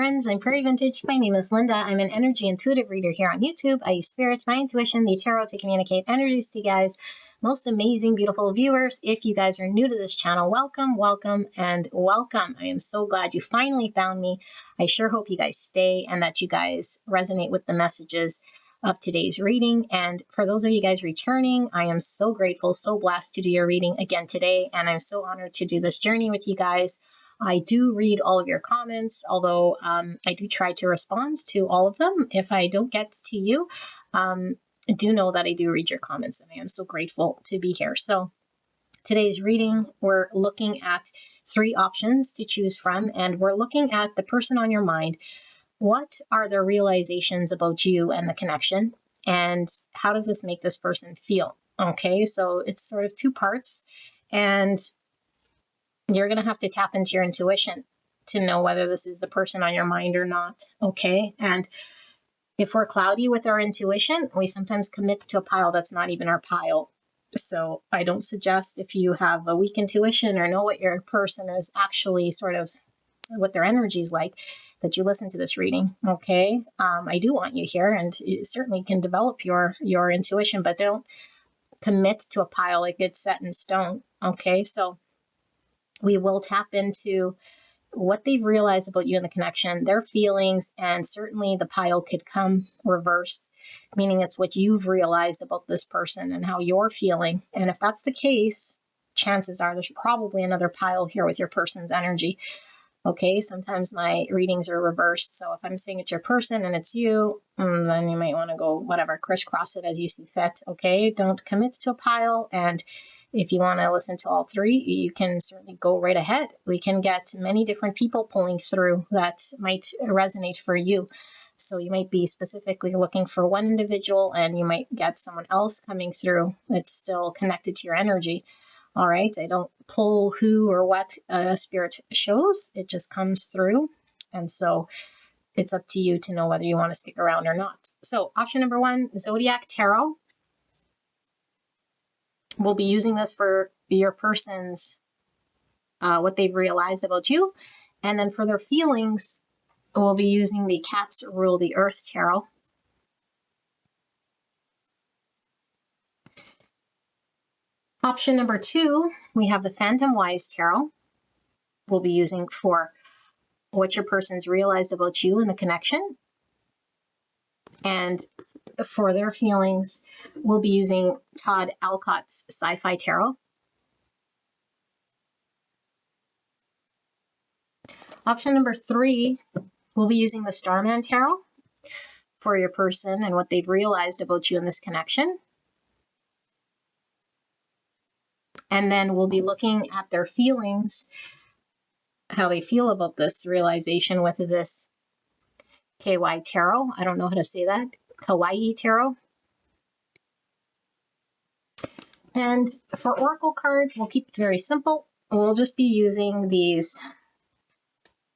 friends. I'm Prairie Vintage. My name is Linda. I'm an energy intuitive reader here on YouTube. I use spirits, my intuition, the tarot to communicate energies to you guys. Most amazing, beautiful viewers. If you guys are new to this channel, welcome, welcome, and welcome. I am so glad you finally found me. I sure hope you guys stay and that you guys resonate with the messages of today's reading. And for those of you guys returning, I am so grateful, so blessed to do your reading again today. And I'm so honored to do this journey with you guys. I do read all of your comments, although I do try to respond to all of them. If I don't get to you, do know that I do read your comments, and I am so grateful to be here. So today's reading, we're looking at 3 options to choose from, and we're looking at the person on your mind. What are their realizations about you and the connection, and how does this make this person feel? Okay, so it's sort of 2 parts, and you're going to have to tap into your intuition to know whether this is the person on your mind or not. Okay. And if we're cloudy with our intuition, we sometimes commit to a pile that's not even our pile. So I don't suggest, if you have a weak intuition or know what your person is actually sort of, what their energy is like, that you listen to this reading. Okay. I do want you here, and you certainly can develop your intuition, but don't commit to a pile like it's set in stone. Okay. So we will tap into what they've realized about you and the connection, their feelings, and certainly the pile could come reversed, meaning it's what you've realized about this person and how you're feeling. And if that's the case, chances are there's probably another pile here with your person's energy. Okay, sometimes my readings are reversed. So if I'm saying it's your person and it's you, then you might want to go whatever, crisscross it as you see fit. Okay, don't commit to a pile. And if you want to listen to all 3, you can certainly go right ahead. We can get many different people pulling through that might resonate for you. So you might be specifically looking for one individual, and you might get someone else coming through that's still connected to your energy. All right, I don't pull who or what spirit shows. It just comes through. And so it's up to you to know whether you want to stick around or not. So option number 1, Zodiac Tarot. We'll be using this for your person's, what they've realized about you. And then for their feelings, we'll be using the Cats Rule the Earth Tarot. Option number 2, we have the Phantom Wise Tarot. We'll be using for what your person's realized about you and the connection. And for their feelings, we'll be using Todd Alcott's Sci-Fi Tarot. Option number 3, we'll be using the Starman Tarot for your person and what they've realized about you in this connection. And then we'll be looking at their feelings, how they feel about this realization with this KY Tarot. I don't know how to say that. Kawaii Tarot. And for Oracle cards, we'll keep it very simple. We'll just be using these.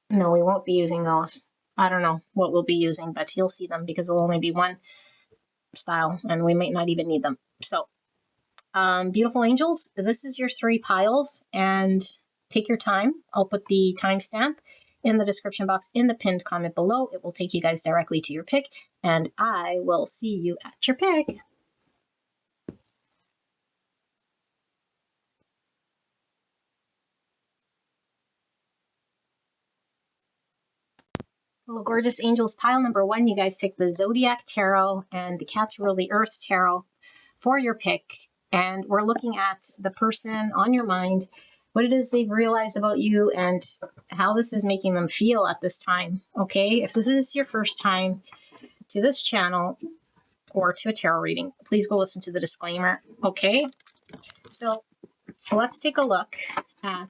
No, we won't be using those. I don't know what we'll be using, but you'll see them because there'll only be one style and we might not even need them. So, beautiful angels, this is your 3 piles, and take your time. I'll put the timestamp in the description box in the pinned comment below. It will take you guys directly to your pick, and I will see you at your pick. Hello, gorgeous angels. Pile number 1, you guys picked the Zodiac Tarot and the Cats Rule the Earth Tarot for your pick. And we're looking at the person on your mind, what it is they've realized about you, and how this is making them feel at this time. Okay, if this is your first time to this channel or to a tarot reading, please go listen to the disclaimer. Okay, so let's take a look at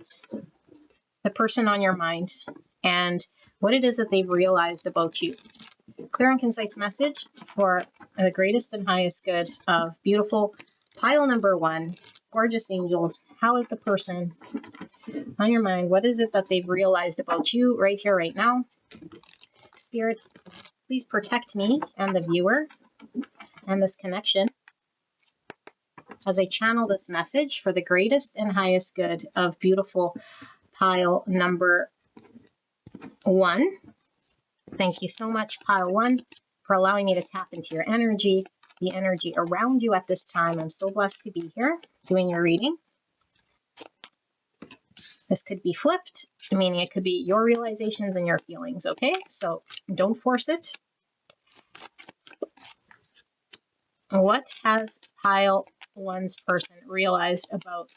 the person on your mind and what it is that they've realized about you. Clear and concise message for the greatest and highest good of beautiful pile number 1, gorgeous angels. How is the person on your mind? What is it that they've realized about you right here, right now? Spirit, please protect me and the viewer and this connection as I channel this message for the greatest and highest good of beautiful pile number 1. Thank you so much, Pile 1, for allowing me to tap into your energy, the energy around you at this time. I'm so blessed to be here doing your reading. This could be flipped, meaning it could be your realizations and your feelings, okay? So don't force it. What has Pile 1's person realized about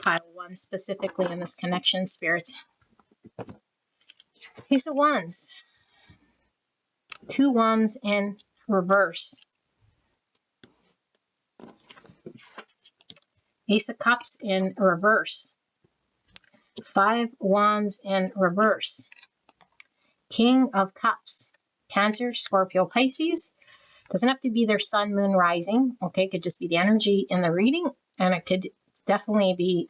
Pile 1 specifically in this connection, Spirit? Ace of Wands. 2 Wands in reverse. Ace of Cups in reverse. 5 Wands in reverse. King of Cups. Cancer, Scorpio, Pisces. Doesn't have to be their sun, moon, rising. Okay, it could just be the energy in the reading. And it could definitely be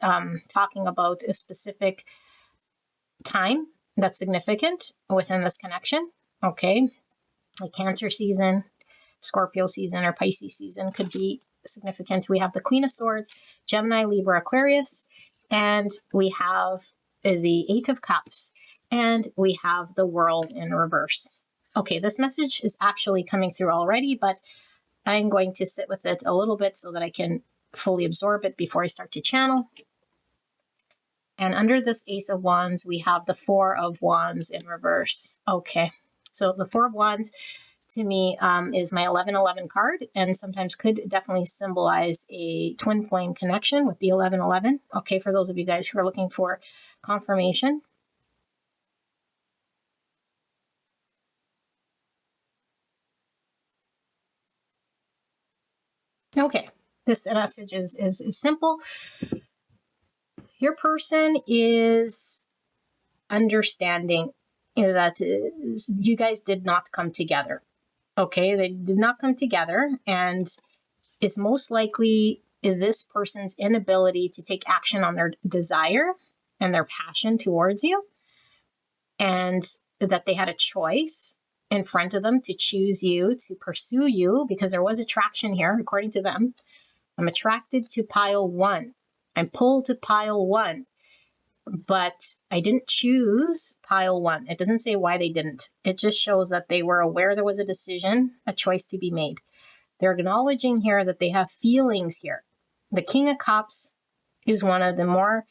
talking about a specific time that's significant within this connection. Okay, like Cancer season, Scorpio season, or Pisces season could be significant. We have the Queen of Swords, Gemini, Libra, Aquarius, and we have the Eight of Cups, and we have the World in reverse. Okay, this message is actually coming through already, but I'm going to sit with it a little bit so that I can fully absorb it before I start to channel. And under this Ace of Wands, we have the Four of Wands in reverse. Okay, so the Four of Wands to me is my 1111 card, and sometimes could definitely symbolize a twin flame connection with the 1111. Okay, for those of you guys who are looking for confirmation. Okay, this message is simple. Your person is understanding that you guys did not come together. Okay, they did not come together, and it's most likely this person's inability to take action on their desire and their passion towards you, and that they had a choice in front of them to choose you, to pursue you, because there was attraction here, according to them. I'm attracted to Pile 1. I'm pulled to Pile 1. But I didn't choose Pile 1. It doesn't say why they didn't. It just shows that they were aware there was a decision, a choice to be made. They're acknowledging here that they have feelings here. The King of Cups is one of the more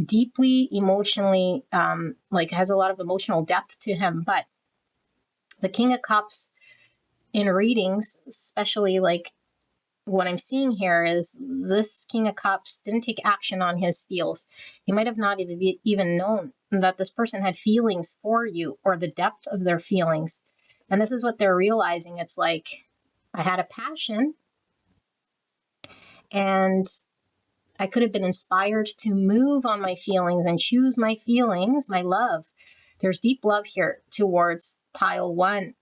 deeply emotionally, has a lot of emotional depth to him. But the King of Cups in readings, especially like what I'm seeing here, is this King of Cups didn't take action on his feels. He might have not even known that this person had feelings for you, or the depth of their feelings. And this is what they're realizing. It's like, I had a passion, and I could have been inspired to move on my feelings and choose my feelings, my love. There's deep love here towards Pile 1,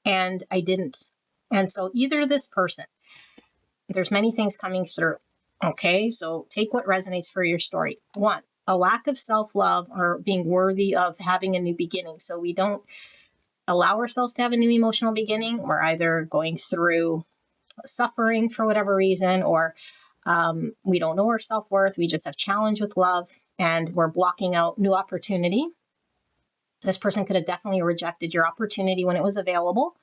and I didn't. And so either this person, there's many things coming through. Okay, so take what resonates for your story. 1, a lack of self-love or being worthy of having a new beginning. So we don't allow ourselves to have a new emotional beginning. We're either going through suffering for whatever reason, or we don't know our self-worth. We just have challenge with love, and we're blocking out new opportunity. This person could have definitely rejected your opportunity when it was available.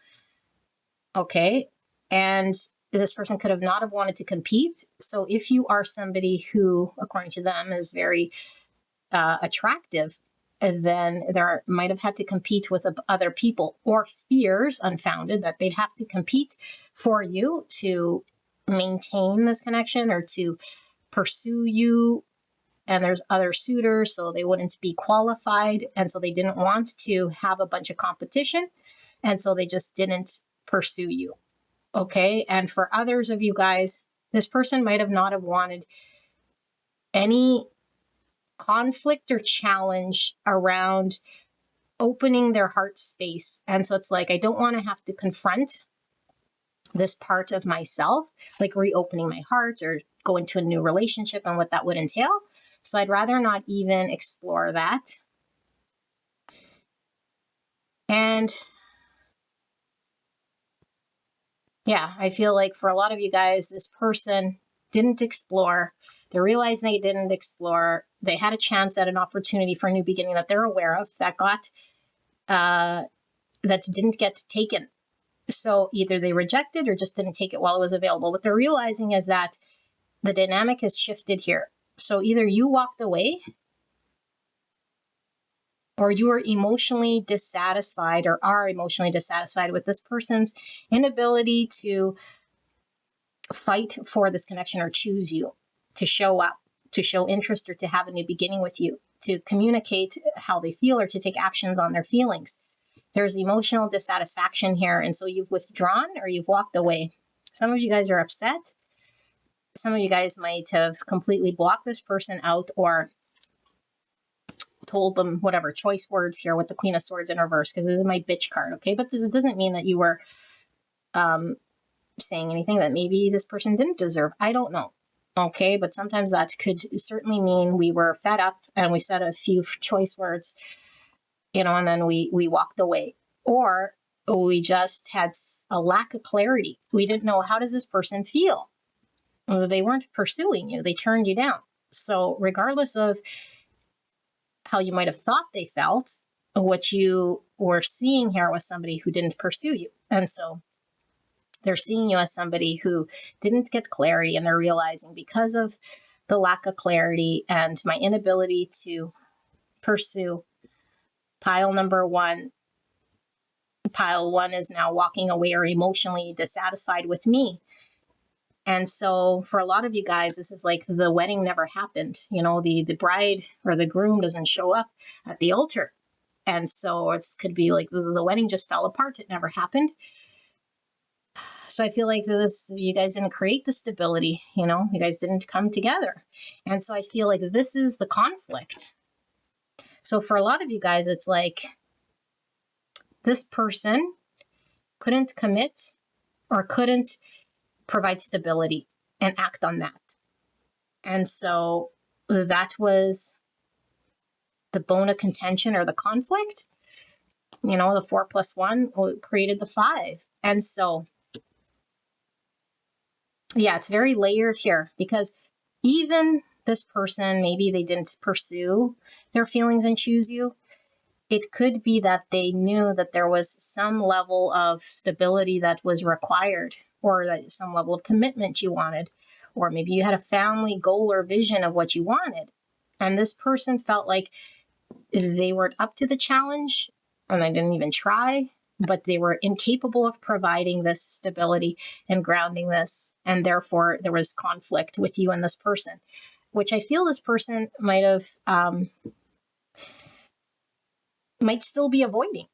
Okay, and this person could have not have wanted to compete. So if you are somebody who, according to them, is very attractive, then there might have had to compete with other people, or fears unfounded that they'd have to compete for you to maintain this connection or to pursue you. And there's other suitors, so they wouldn't be qualified. And so they didn't want to have a bunch of competition. And so they just didn't pursue you. Okay. And for others of you guys, this person might have not have wanted any conflict or challenge around opening their heart space. And so it's like, I don't want to have to confront this part of myself, like reopening my heart or go into a new relationship and what that would entail. So I'd rather not even explore that. And yeah, I feel like for a lot of you guys, this person didn't explore. They realized they didn't explore. They had a chance at an opportunity for a new beginning that they're aware of, that got that didn't get taken. So either they rejected or just didn't take it while it was available. What they're realizing is that the dynamic has shifted here. So either you walked away or you are emotionally dissatisfied or are emotionally dissatisfied with this person's inability to fight for this connection or choose you, to show up, to show interest, or to have a new beginning with you, to communicate how they feel or to take actions on their feelings. There's emotional dissatisfaction here. And so you've withdrawn or you've walked away. Some of you guys are upset. Some of you guys might have completely blocked this person out or told them whatever choice words here with the Queen of Swords in reverse, because this is my bitch card, okay? But this doesn't mean that you were saying anything that maybe this person didn't deserve. I don't know, okay? But sometimes that could certainly mean we were fed up and we said a few choice words, and then we walked away. Or we just had a lack of clarity. We didn't know, how does this person feel? They weren't pursuing you. They turned you down. So regardless of how you might have thought they felt, what you were seeing here was somebody who didn't pursue you. And so they're seeing you as somebody who didn't get clarity, and they're realizing because of the lack of clarity and my inability to pursue pile number one, pile one is now walking away or emotionally dissatisfied with me. And so for a lot of you guys, this is like the wedding never happened. The bride or the groom doesn't show up at the altar. And so it could be like the wedding just fell apart. It never happened. So I feel like you guys didn't create the stability, you guys didn't come together. And so I feel like this is the conflict. So for a lot of you guys, it's like this person couldn't commit or couldn't provide stability and act on that. And so that was the bone of contention or the conflict. The 4 + 1 created the 5. And so, yeah, it's very layered here, because even this person, maybe they didn't pursue their feelings and choose you. It could be that they knew that there was some level of stability that was required, or that some level of commitment you wanted, or maybe you had a family goal or vision of what you wanted. And this person felt like they weren't up to the challenge, and they didn't even try, but they were incapable of providing this stability and grounding this. And therefore, there was conflict with you and this person, which I feel this person might have, might still be avoiding.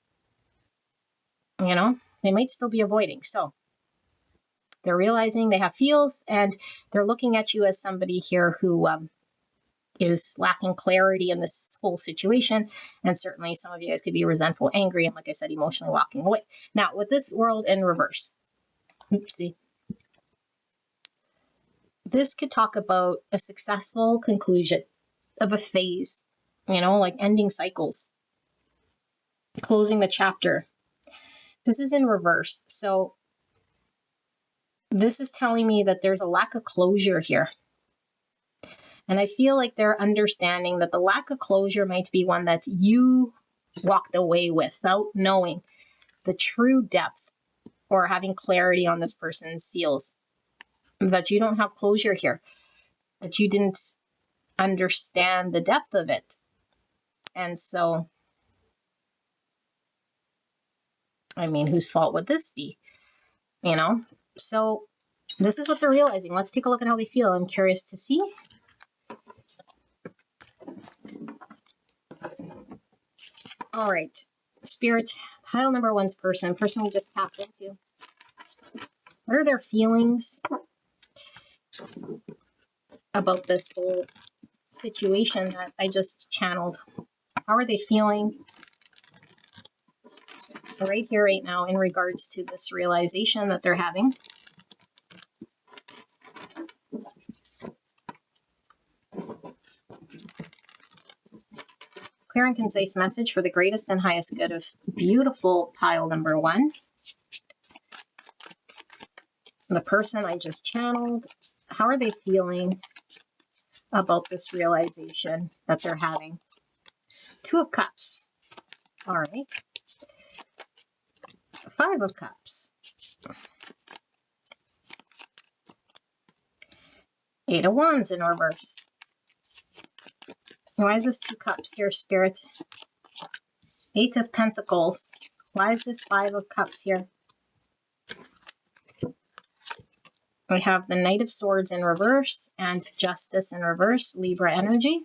They might still be avoiding. So they're realizing they have feels, and they're looking at you as somebody here who is lacking clarity in this whole situation. And certainly some of you guys could be resentful, angry, and like I said, emotionally walking away. Now, with this world in reverse, oopsie, this could talk about a successful conclusion of a phase, like ending cycles, closing the chapter. This is in reverse. So this is telling me that there's a lack of closure here. And I feel like they're understanding that the lack of closure might be one that you walked away without knowing the true depth or having clarity on this person's feels. That you don't have closure here. That you didn't understand the depth of it. And so, whose fault would this be? So this is what they're realizing. Let's take a look at how they feel. I'm curious to see. All right, Spirit, pile number one's person we just tapped into. What are their feelings about this whole situation that I just channeled? How are they feeling right here, right now, in regards to this realization that they're having? Clear and concise message for the greatest and highest good of beautiful pile number one. The person I just channeled, how are they feeling about this realization that they're having? 2 of Cups. All right. Five of Cups. Eight of Wands in reverse. Why is this 2 Cups here, Spirit? Eight of Pentacles. Why is this 5 of Cups here? We have the Knight of Swords in reverse and Justice in reverse, Libra energy.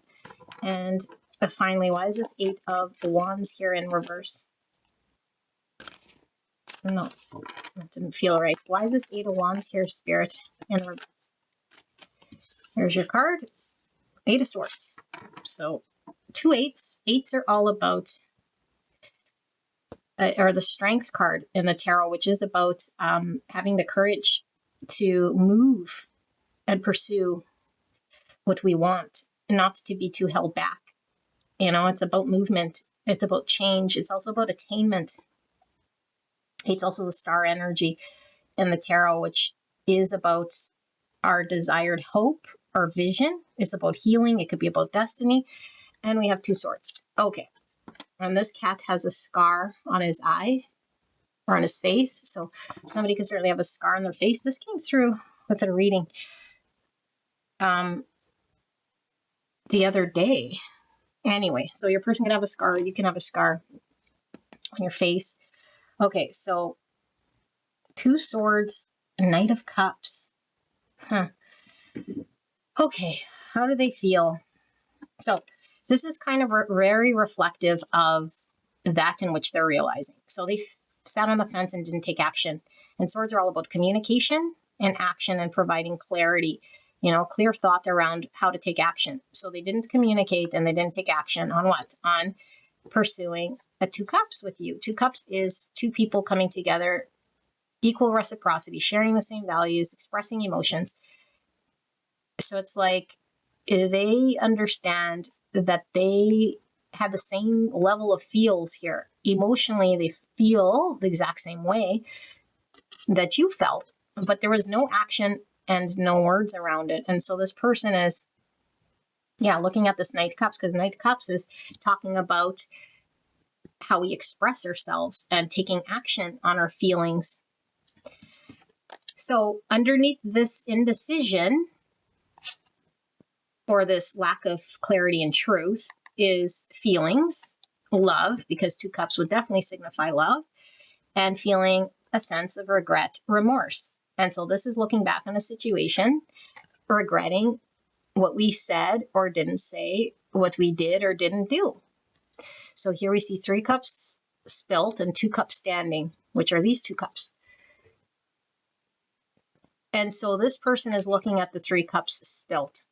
And finally, why is this 8 of Wands here in reverse? No, that didn't feel right. Why is this 8 of Wands here, Spirit, in reverse? There's your card. 8 of Swords. So 2 8s. 8s are all about, or the Strength card in the tarot, which is about having the courage to move and pursue what we want, not to be too held back. You know, it's about movement. It's about change. It's also about attainment. It's also the Star energy in the tarot, which is about our desired hope, our vision. It's about healing. It could be about destiny. And we have 2 Swords. Okay. And this cat has a scar on his eye or on his face. So somebody could certainly have a scar on their face. This came through with a reading the other day. Anyway, so your person can have a scar. You can have a scar on your face. Okay, so 2 Swords, Knight of Cups. Okay, how do they feel? So this is kind of very reflective of that in which they're realizing. So they sat on the fence and didn't take action. And Swords are all about communication and action and providing clarity, you know, clear thought around how to take action. So they didn't communicate and they didn't take action on what? On pursuing a 2 Cups with you. 2 Cups is 2 people coming together, equal reciprocity, sharing the same values, expressing emotions. So it's like they understand that they have the same level of feels here. Emotionally, they feel the exact same way that you felt, but there was no action and no words around it. And so this person is, looking at this Knight of Cups, because Knight of Cups is talking about how we express ourselves and taking action on our feelings. So underneath this indecision, or this lack of clarity and truth, is feelings, love, because 2 Cups would definitely signify love, and feeling a sense of regret, remorse. And so this is looking back on a situation, regretting what we said or didn't say, what we did or didn't do. So here we see 3 cups spilt and 2 cups standing, which are these 2 cups. And so this person is looking at the 3 cups spilt.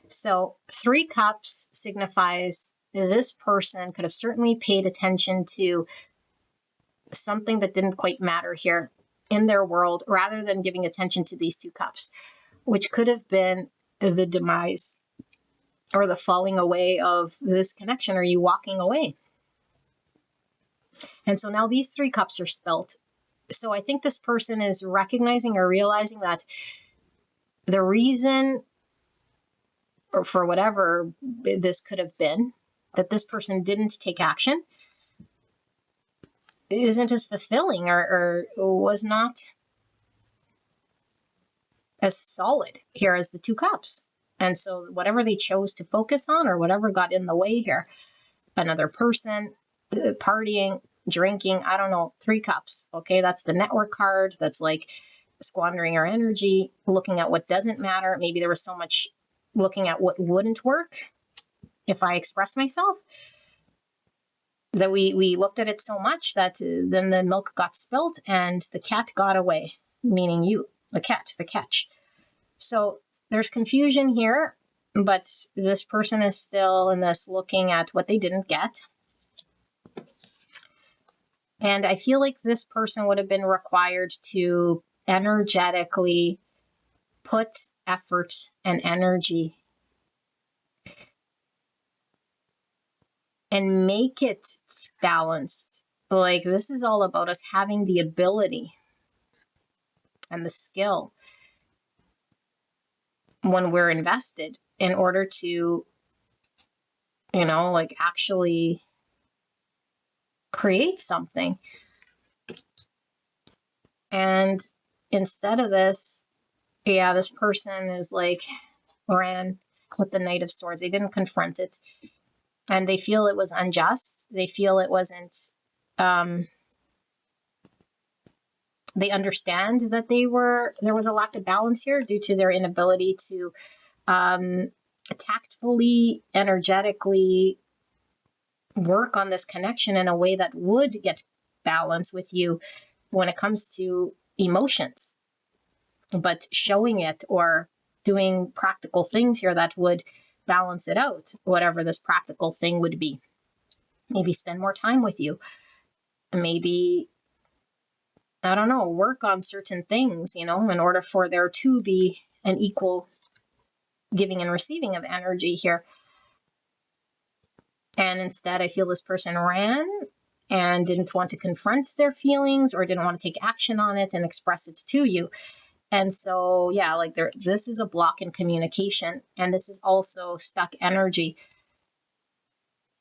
So 3 cups signifies this person could have certainly paid attention to something that didn't quite matter here in their world, rather than giving attention to these 2 cups, which could have been the demise or the falling away of this connection, or you walking away. And so now these 3 cups are spilt. So I think this person is recognizing or realizing that the reason, or for whatever this could have been, that this person didn't take action isn't as fulfilling, or was not as solid here as the 2 cups. And so whatever they chose to focus on, or whatever got in the way here, another person, partying, drinking, I don't know, 3 cups. Okay, that's the network card. That's like squandering our energy, looking at what doesn't matter. Maybe there was so much looking at what wouldn't work if I express myself, that we looked at it so much that then the milk got spilt and the cat got away, meaning you, the cat, the catch. So there's confusion here, but this person is still in this looking at what they didn't get. And I feel like this person would have been required to energetically put effort and energy and make it balanced. Like, this is all about us having the ability and the skill when we're invested, in order to, like, actually create something. And instead of this, yeah, this person is like ran with the Knight of Swords. They didn't confront it. And they feel it was unjust. They feel it wasn't, they understand that there was a lack of balance here due to their inability to tactfully, energetically work on this connection in a way that would get balance with you when it comes to emotions. But showing it or doing practical things here that would balance it out, whatever this practical thing would be. Maybe spend more time with you. Maybe, I don't know, work on certain things, in order for there to be an equal giving and receiving of energy here. And instead, I feel this person ran and didn't want to confront their feelings or didn't want to take action on it and express it to you. And so, yeah, like this is a block in communication, and this is also stuck energy.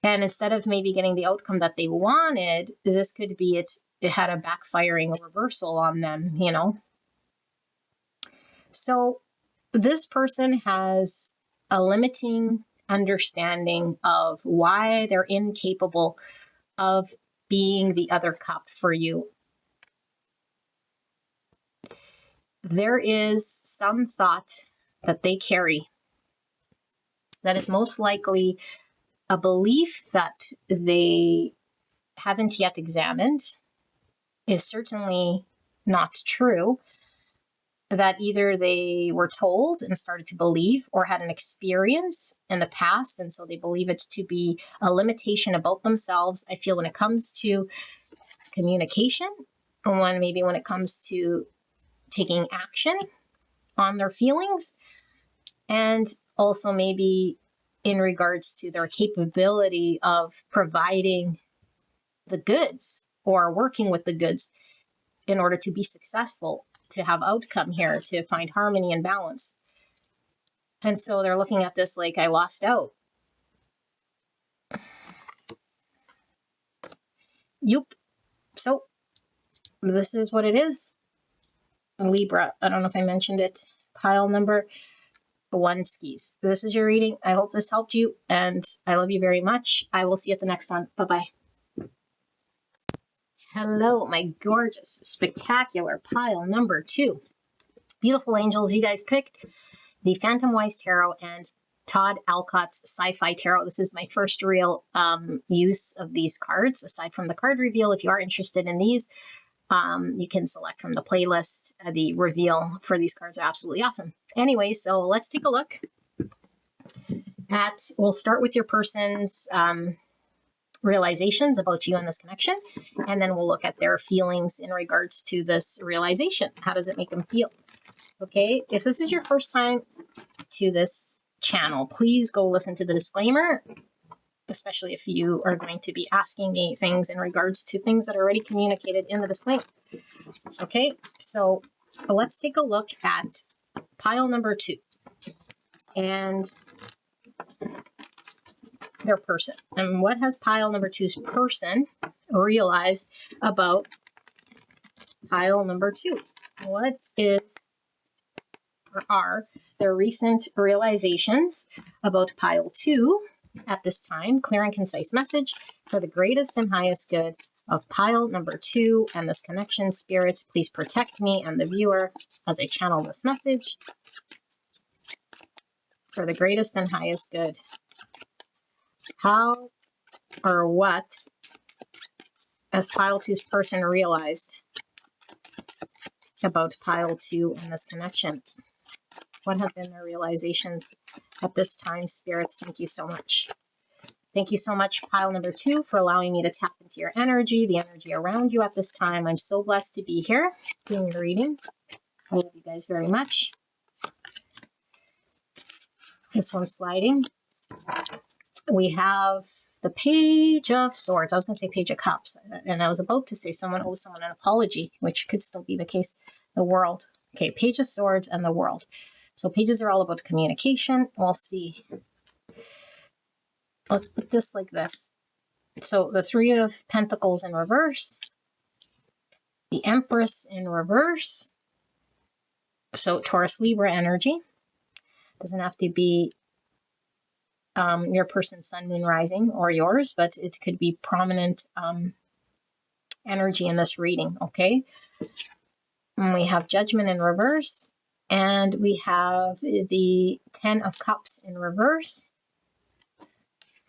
And instead of maybe getting the outcome that they wanted, this could be it had a backfiring reversal on them, So this person has a limiting understanding of why they're incapable of being the other cup for you. There is some thought that they carry that is most likely a belief that they haven't yet examined, is certainly not true, that either they were told and started to believe or had an experience in the past, and so they believe it to be a limitation about themselves. I feel when it comes to communication, when it comes to taking action on their feelings, and also maybe in regards to their capability of providing the goods or working with the goods in order to be successful, to have outcome here, to find harmony and balance. And so they're looking at this like, I lost out. Yep. So this is what it is. Libra, I don't know if I mentioned it, pile number 1 skis. This is your reading. I hope this helped you, and I love you very much. I will see you at the next one. Bye-bye. Hello, my gorgeous, spectacular pile number 2. Beautiful angels, you guys picked the Phantom Wise Tarot and Todd Alcott's Sci-Fi Tarot. This is my first real use of these cards, aside from the card reveal. If you are interested in these, you can select from the playlist. The reveal for these cards are absolutely awesome. Anyway, so let's take a look we'll start with your person's realizations about you and this connection, and then we'll look at their feelings in regards to this realization. How does it make them feel? Okay, if this is your first time to this channel, please go listen to the disclaimer, especially if you are going to be asking me things in regards to things that are already communicated in the disclaimer. Okay, so let's take a look at pile number 2 and their person. And what has pile number 2's person realized about pile number 2? What are their recent realizations about pile 2 at this time? Clear and concise message for the greatest and highest good of pile number 2 and this connection. Spirits, please protect me and the viewer as I channel this message for the greatest and highest good. How or what has pile 2's person realized about pile 2 and this connection? What have been their realizations at this time, spirits? Thank you so much. Thank you so much, pile number 2, for allowing me to tap into your energy, the energy around you at this time. I'm so blessed to be here doing your reading. I love you guys very much. This one's sliding. We have the Page of Swords. I was going to say Page of Cups, and I was about to say someone owes someone an apology, which could still be the case. The World. Okay, Page of Swords and the World. So pages are all about communication. We'll see. Let's put this like this. So the Three of Pentacles in reverse, the Empress in reverse. So Taurus Libra energy. Doesn't have to be your person's sun, moon, rising, or yours, but it could be prominent energy in this reading, okay? And we have Judgment in reverse, and we have the Ten of Cups in reverse,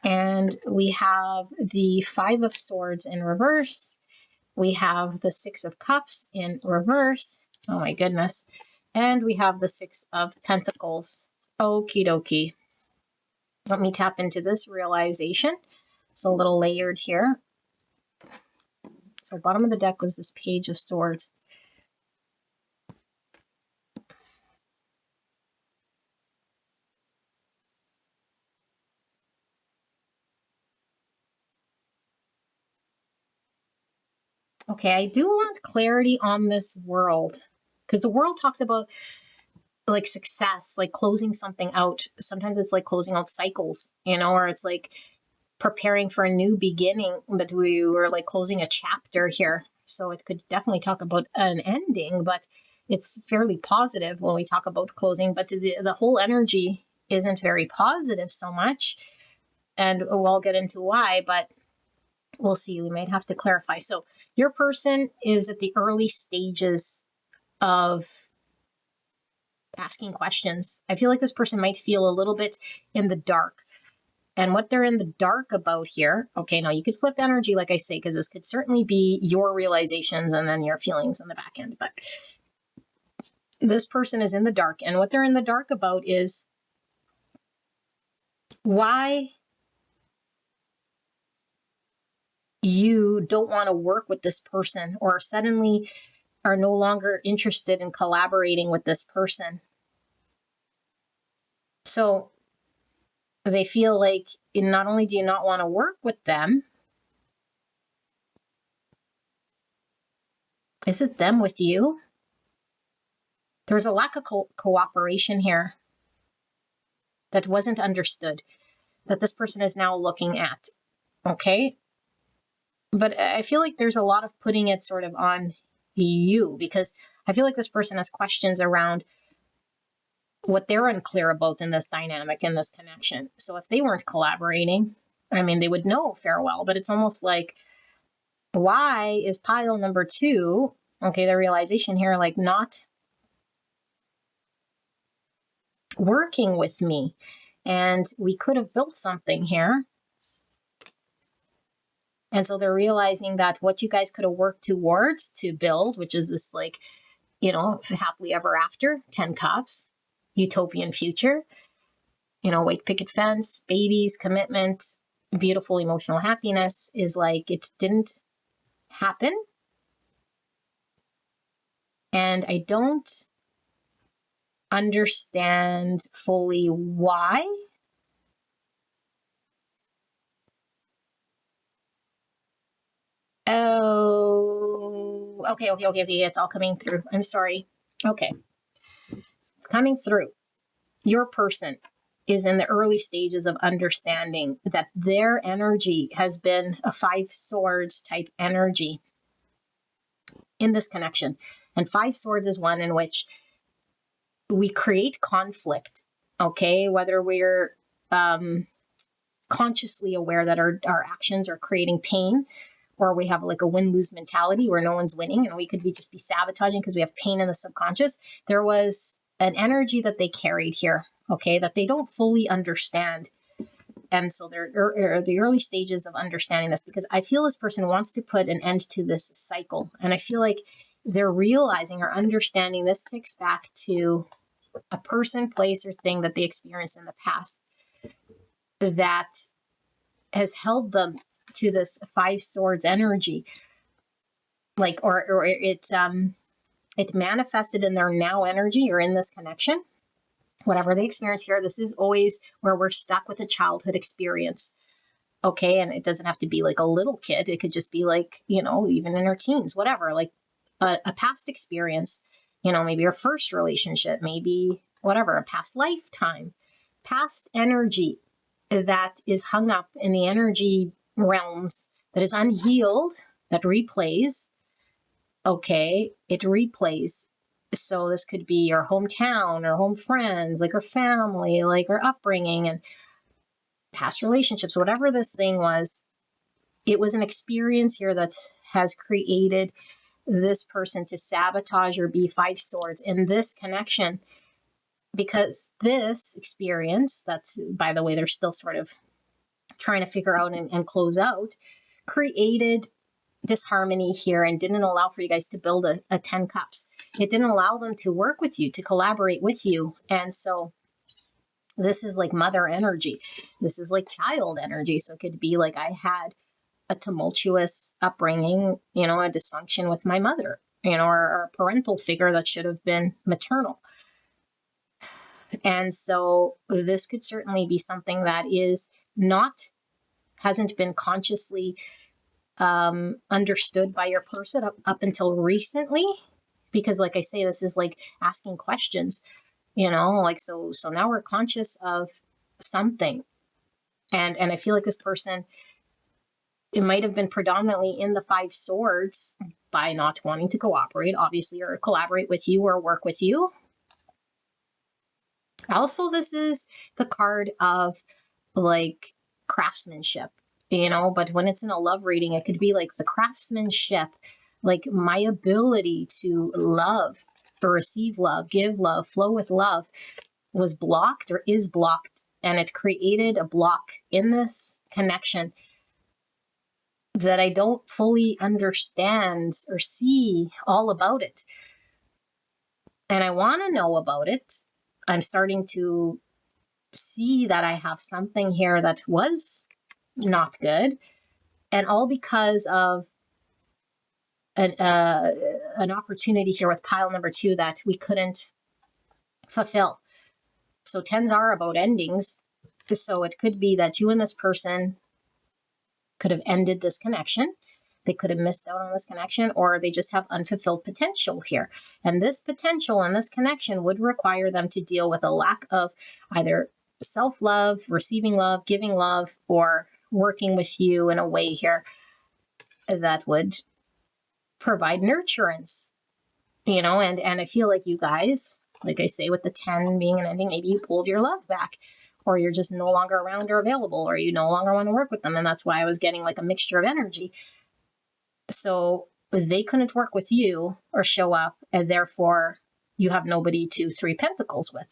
and we have the Five of Swords in reverse. We have the Six of Cups in reverse. Oh my goodness. And we have the Six of Pentacles. Okie dokie. Let me tap into this realization. It's a little layered here. So bottom of the deck was this Page of Swords. Okay, I do want clarity on this world, because the world talks about like success, like closing something out. Sometimes it's like closing out cycles, or it's like preparing for a new beginning, but we were like closing a chapter here. So it could definitely talk about an ending, but it's fairly positive when we talk about closing, but the whole energy isn't very positive so much. And we'll get into why, but we'll see. We might have to clarify. So your person is at the early stages of asking questions. I feel like this person might feel a little bit in the dark. And what they're in the dark about here, okay, now you could flip energy, like I say, because this could certainly be your realizations and then your feelings in the back end. But this person is in the dark. And what they're in the dark about is why you don't want to work with this person, or suddenly are no longer interested in collaborating with this person. So they feel like not only do you not want to work with them, is it them with you? There's a lack of cooperation here that wasn't understood, that this person is now looking at, okay? But I feel like there's a lot of putting it sort of on you, because I feel like this person has questions around what they're unclear about in this dynamic, in this connection. So if they weren't collaborating, I mean, they would know farewell, but it's almost like, why is pile number 2, okay, the realization here, like not working with me? And we could have built something here. And so they're realizing that what you guys could have worked towards to build, which is this like, happily ever after, 10 cups, utopian future, white picket fence, babies, commitment, beautiful emotional happiness, is like, it didn't happen. And I don't understand fully why. Oh, okay. It's all coming through. I'm sorry. Okay. It's coming through. Your person is in the early stages of understanding that their energy has been a 5 swords type energy in this connection. And 5 swords is one in which we create conflict, okay? Whether we're consciously aware that our actions are creating pain, or we have like a win-lose mentality where no one's winning and we could just be sabotaging because we have pain in the subconscious. There was an energy that they carried here, okay, that they don't fully understand. And so they're the early stages of understanding this, because I feel this person wants to put an end to this cycle. And I feel like they're realizing or understanding this kicks back to a person, place, or thing that they experienced in the past that has held them to this 5 swords energy, like, or it manifested in their now energy or in this connection. Whatever they experience here, this is always where we're stuck with a childhood experience. Okay. And it doesn't have to be like a little kid. It could just be like, even in our teens, whatever, like a past experience, maybe your first relationship, maybe whatever, a past lifetime, past energy that is hung up in the energy realms that is unhealed, that replays. Okay, it replays. So this could be your hometown or home friends, like your family, like your upbringing and past relationships, whatever this thing was. It was an experience here that has created this person to sabotage your B5 swords in this connection, because this experience, that's, by the way, they're still sort of trying to figure out and close out, created disharmony here and didn't allow for you guys to build a 10 cups. It didn't allow them to work with you, to collaborate with you. And so this is like mother energy. This is like child energy. So it could be like I had a tumultuous upbringing, a dysfunction with my mother, or a parental figure that should have been maternal. And so this could certainly be something that hasn't been consciously understood by your person up until recently. Because like I say, this is like asking questions, like, so now we're conscious of something. And I feel like this person, it might have been predominantly in the 5 swords by not wanting to cooperate, obviously, or collaborate with you or work with you. Also, this is the card of like craftsmanship, but when it's in a love reading, it could be like the craftsmanship, like my ability to love, or receive love, give love, flow with love was blocked or is blocked. And it created a block in this connection that I don't fully understand or see all about it. And I want to know about it. I'm starting to see that I have something here that was not good. And all because of an opportunity here with pile number 2 that we couldn't fulfill. So 10s are about endings. So it could be that you and this person could have ended this connection. They could have missed out on this connection, or they just have unfulfilled potential here. And this potential and this connection would require them to deal with a lack of either self-love, receiving love, giving love, or working with you in a way here that would provide nurturance, and I feel like you guys, like I say, with the 10 being an ending, maybe you pulled your love back, or you're just no longer around or available, or you no longer want to work with them. And that's why I was getting like a mixture of energy. So they couldn't work with you or show up, and therefore you have nobody to 3 pentacles with.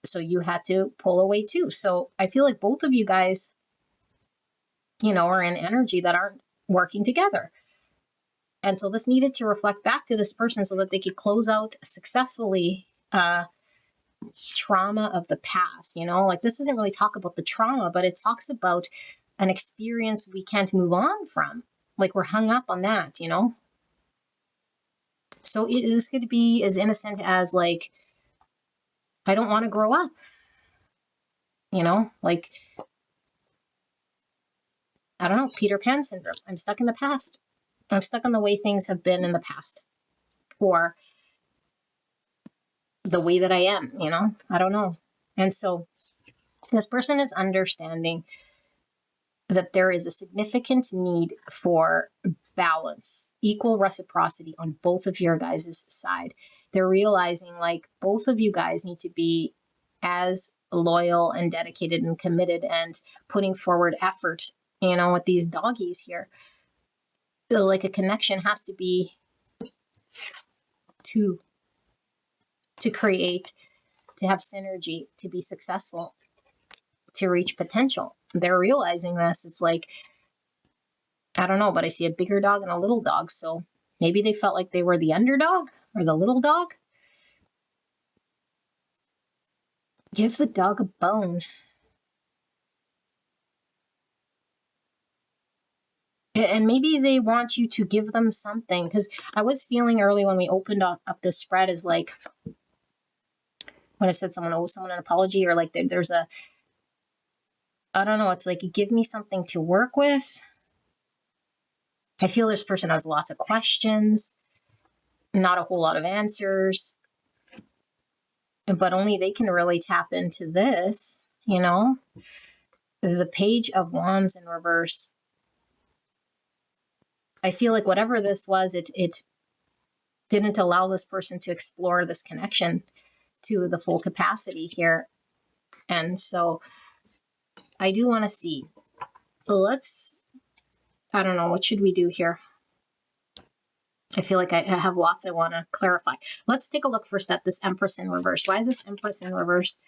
So you had to pull away too. So I feel like both of you guys, are in energy that aren't working together. And so this needed to reflect back to this person so that they could close out successfully trauma of the past. Like this doesn't really talk about the trauma, but it talks about an experience we can't move on from. Like we're hung up on that, So this could be as innocent as like, I don't want to grow up, like, I don't know, Peter Pan syndrome. I'm stuck in the past. I'm stuck on the way things have been in the past, or the way that I am, I don't know. And so this person is understanding that there is a significant need for balance, equal reciprocity on both of your guys' side. They're realizing like both of you guys need to be as loyal and dedicated and committed and putting forward effort, with these doggies here. Like a connection has to be two to create, to have synergy, to be successful, to reach potential. They're realizing this. It's like, I don't know, but I see a bigger dog and a little dog. So maybe they felt like they were the underdog or the little dog. Give the dog a bone. And maybe they want you to give them something, because I was feeling early when we opened up this spread is like, when I said someone owes someone an apology, or like there's a, I don't know, it's like, give me something to work with. I feel this person has lots of questions, not a whole lot of answers, but only they can really tap into this, The Page of Wands in reverse I feel like whatever this was, it didn't allow this person to explore this connection to the full capacity here. And so I do want to see. I don't know, what should we do here? I feel like I have lots I want to clarify. Let's take a look first at this Empress in reverse. Why is this Empress in reverse?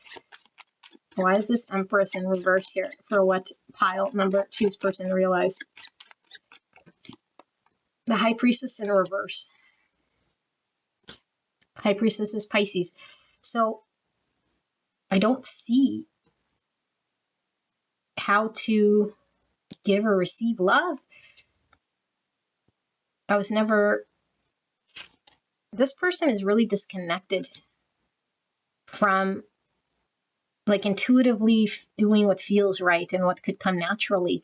Why is this Empress in reverse here for what pile number 2's person realized? The High Priestess in reverse. High Priestess is Pisces. So I don't see how to give or receive love. This person is really disconnected from like intuitively doing what feels right and what could come naturally.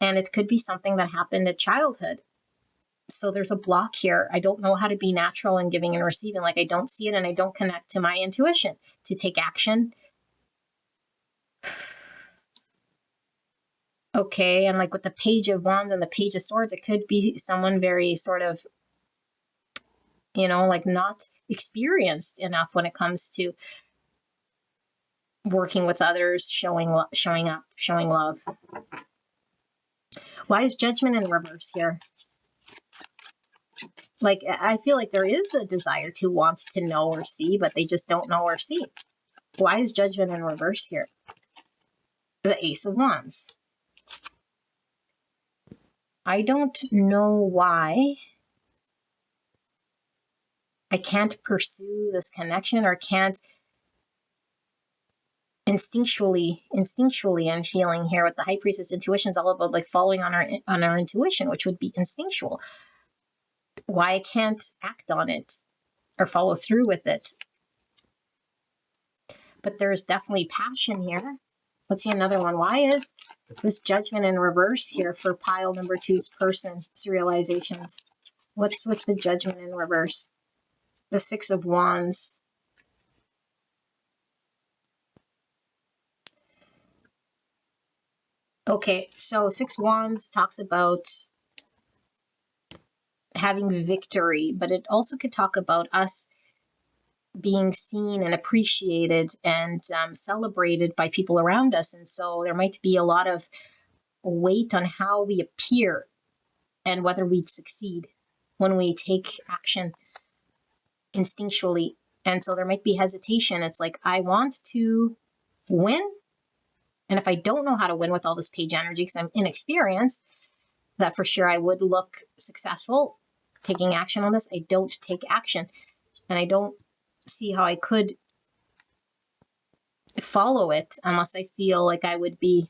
And it could be something that happened at childhood. So there's a block here. I don't know how to be natural in giving and receiving. Like I don't see it and I don't connect to my intuition to take action. Okay, and like with the Page of Wands and the Page of Swords, it could be someone very sort of, like not experienced enough when it comes to working with others, showing up, showing love. Why is Judgment in reverse here? Like, I feel like there is a desire to want to know or see, but they just don't know or see. Why is Judgment in reverse here? The Ace of Wands. I don't know why I can't pursue this connection or can't instinctually I'm feeling here with the High Priestess. Intuition is all about like following on our intuition, which would be instinctual. Why I can't act on it or follow through with it. But there's definitely passion here. Let's see another one. Why is this Judgment in reverse here for pile number 2's person's realizations? What's with the Judgment in reverse? The Six of Wands. Okay, so Six Wands talks about having victory, but it also could talk about us being seen and appreciated and celebrated by people around us. And so there might be a lot of weight on how we appear and whether we succeed when we take action instinctually. And so there might be hesitation. It's like, I want to win. And if I don't know how to win with all this Page energy, because I'm inexperienced, that for sure I would look successful taking action on this. I don't take action. And I don't see how I could follow it unless I feel like I would be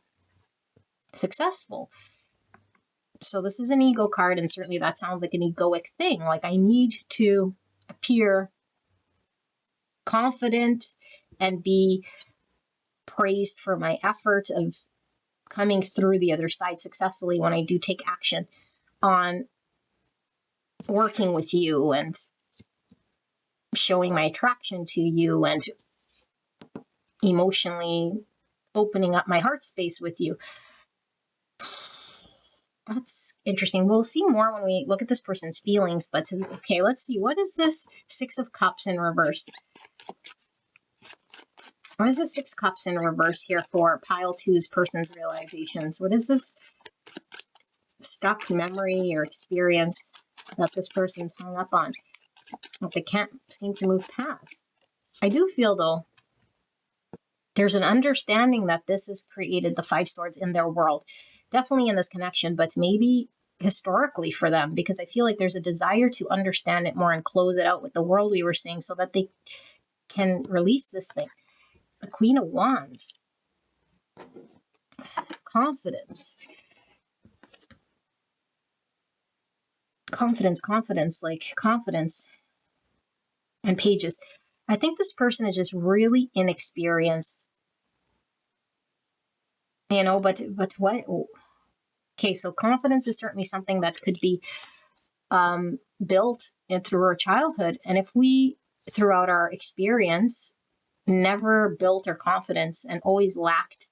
successful. So this is an ego card, and certainly that sounds like an egoic thing. Like I need to appear confident and be praised for my effort of coming through the other side successfully when I do take action on working with you and showing my attraction to you and emotionally opening up my heart space with you. That's interesting. We'll see more when we look at this person's feelings, but okay, let's see. What is this Six of Cups in reverse? What is the Six Cups in reverse here for pile 2's person's realizations? What is this stuck memory or experience that this person's hung up on that they can't seem to move past? I do feel, though, there's an understanding that this has created the Five Swords in their world. Definitely in this connection, but maybe historically for them, because I feel like there's a desire to understand it more and close it out with the world we were seeing so that they can release this thing. The Queen of Wands. Confidence. Like confidence. And Pages. I think this person is just really inexperienced. But what? Okay, so confidence is certainly something that could be built through our childhood. And if we, throughout our experience, never built our confidence and always lacked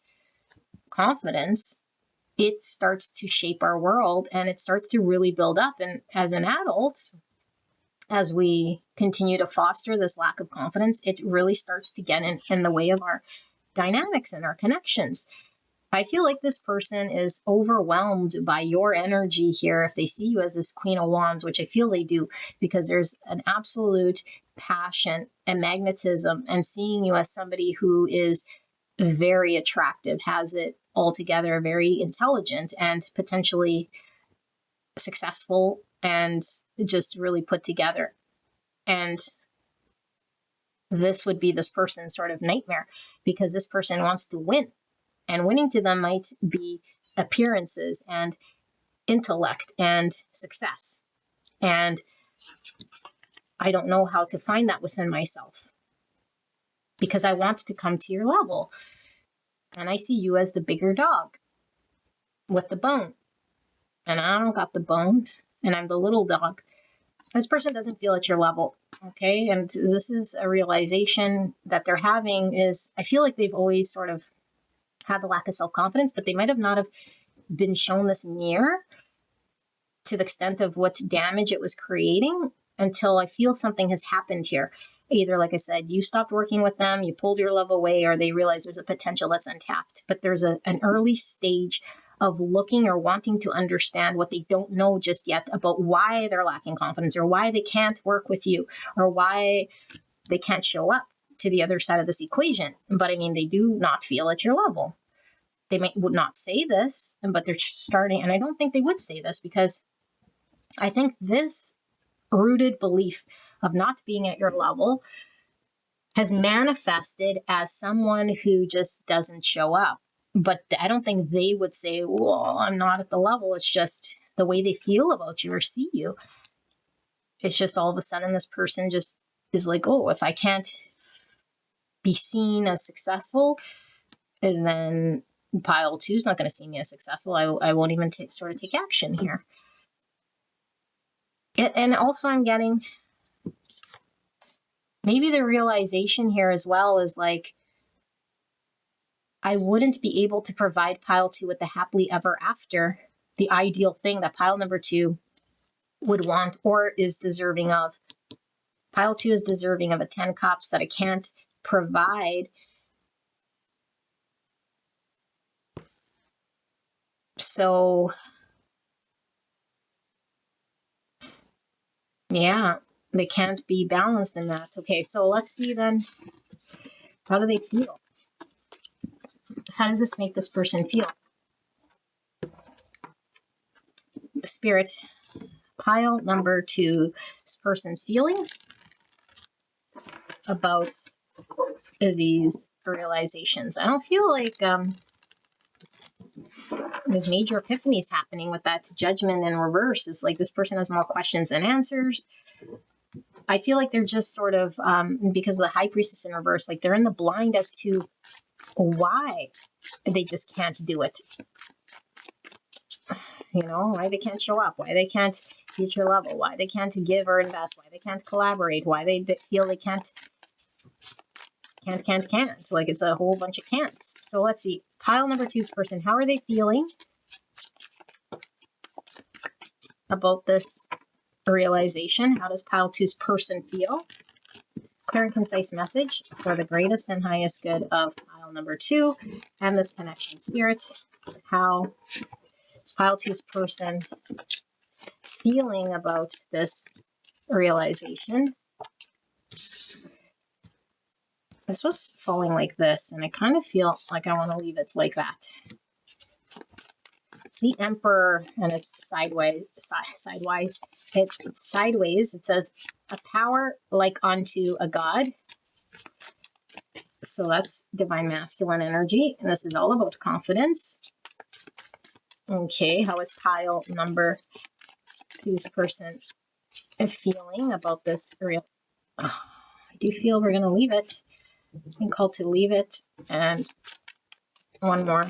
confidence, it starts to shape our world, and it starts to really build up. And as an adult, as we continue to foster this lack of confidence, it really starts to get in the way of our dynamics and our connections. I feel like this person is overwhelmed by your energy here if they see you as this Queen of Wands, which I feel they do, because there's an absolute passion and magnetism, and seeing you as somebody who is very attractive, has it all together, very intelligent and potentially successful and just really put together. And this would be this person's sort of nightmare, because this person wants to win, and winning to them might be appearances and intellect and success. And I don't know how to find that within myself, because I want to come to your level. And I see you as the bigger dog with the bone. And I don't got the bone, and I'm the little dog. This person doesn't feel at your level, okay? And this is a realization that they're having is, I feel like they've always sort of had a lack of self-confidence, but they might have not have been shown this mirror to the extent of what damage it was creating until I feel something has happened here. Either, like I said, you stopped working with them, you pulled your love away, or they realize there's a potential that's untapped. But there's an early stage of looking or wanting to understand what they don't know just yet about why they're lacking confidence, or why they can't work with you, or why they can't show up to the other side of this equation. But I mean, they do not feel at your level. They would not say this, but they're starting, and I don't think they would say this, because I think this rooted belief of not being at your level has manifested as someone who just doesn't show up. But I don't think they would say, well, I'm not at the level. It's just the way they feel about you or see you. It's just all of a sudden this person just is like, oh, if I can't be seen as successful, and then pile 2 is not going to see me as successful. I won't even take action here. And also I'm getting maybe the realization here as well is like, I wouldn't be able to provide pile 2 with the happily ever after, the ideal thing that pile number 2 would want or is deserving of. Pile 2 is deserving of a 10 cups that I can't provide. So yeah, they can't be balanced in that. Okay, so let's see then, how do they feel? How does this make this person feel? Spirit, pile number 2, this person's feelings about these realizations. I don't feel like there's major epiphanies happening with that judgment in reverse. It's like this person has more questions than answers. I feel like they're just sort of, because of the High Priestess in reverse, like they're in the blind as to why they just can't do it. You know, why they can't show up, why they can't reach your level, why they can't give or invest, why they can't collaborate, why they feel they can't. Like it's a whole bunch of can'ts. So let's see. Pile number 2's person, how are they feeling about this realization? How does pile 2's person feel? Clear and concise message for the greatest and highest good of pile number 2 and this connection. Spirit, how is pile 2's person feeling about this realization? This was falling like this, and I kind of feel like I want to leave it like that. It's the Emperor, and it's sideways. It's sideways. It says, a power like unto a god. So that's divine masculine energy, and this is all about confidence. Okay, how is pile number 2's person feeling about this real? Oh, I do feel we're going to leave it. I'm called to leave it. And one more.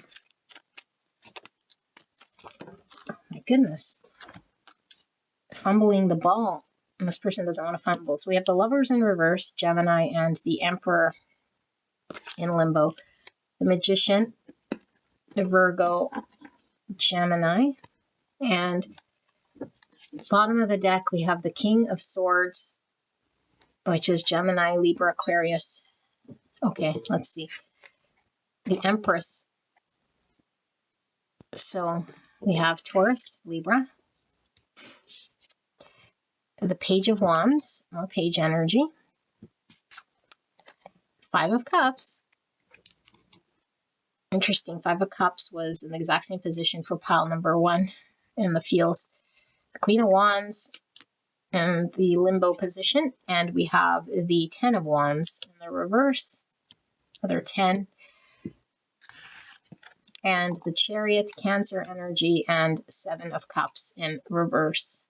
Oh my goodness. Fumbling the ball. And this person doesn't want to fumble. So we have the Lovers in reverse, Gemini, and the Emperor in limbo. The Magician, the Virgo, Gemini. And bottom of the deck, we have the King of Swords, which is Gemini, Libra, Aquarius. Okay, let's see. The Empress. So we have Taurus, Libra. The Page of Wands, more page energy. Five of Cups. Interesting. Five of Cups was in the exact same position for pile number one in the fields. The Queen of Wands in the limbo position. And we have the Ten of Wands in the reverse. Another 10. And the Chariot, Cancer energy, and Seven of Cups in reverse.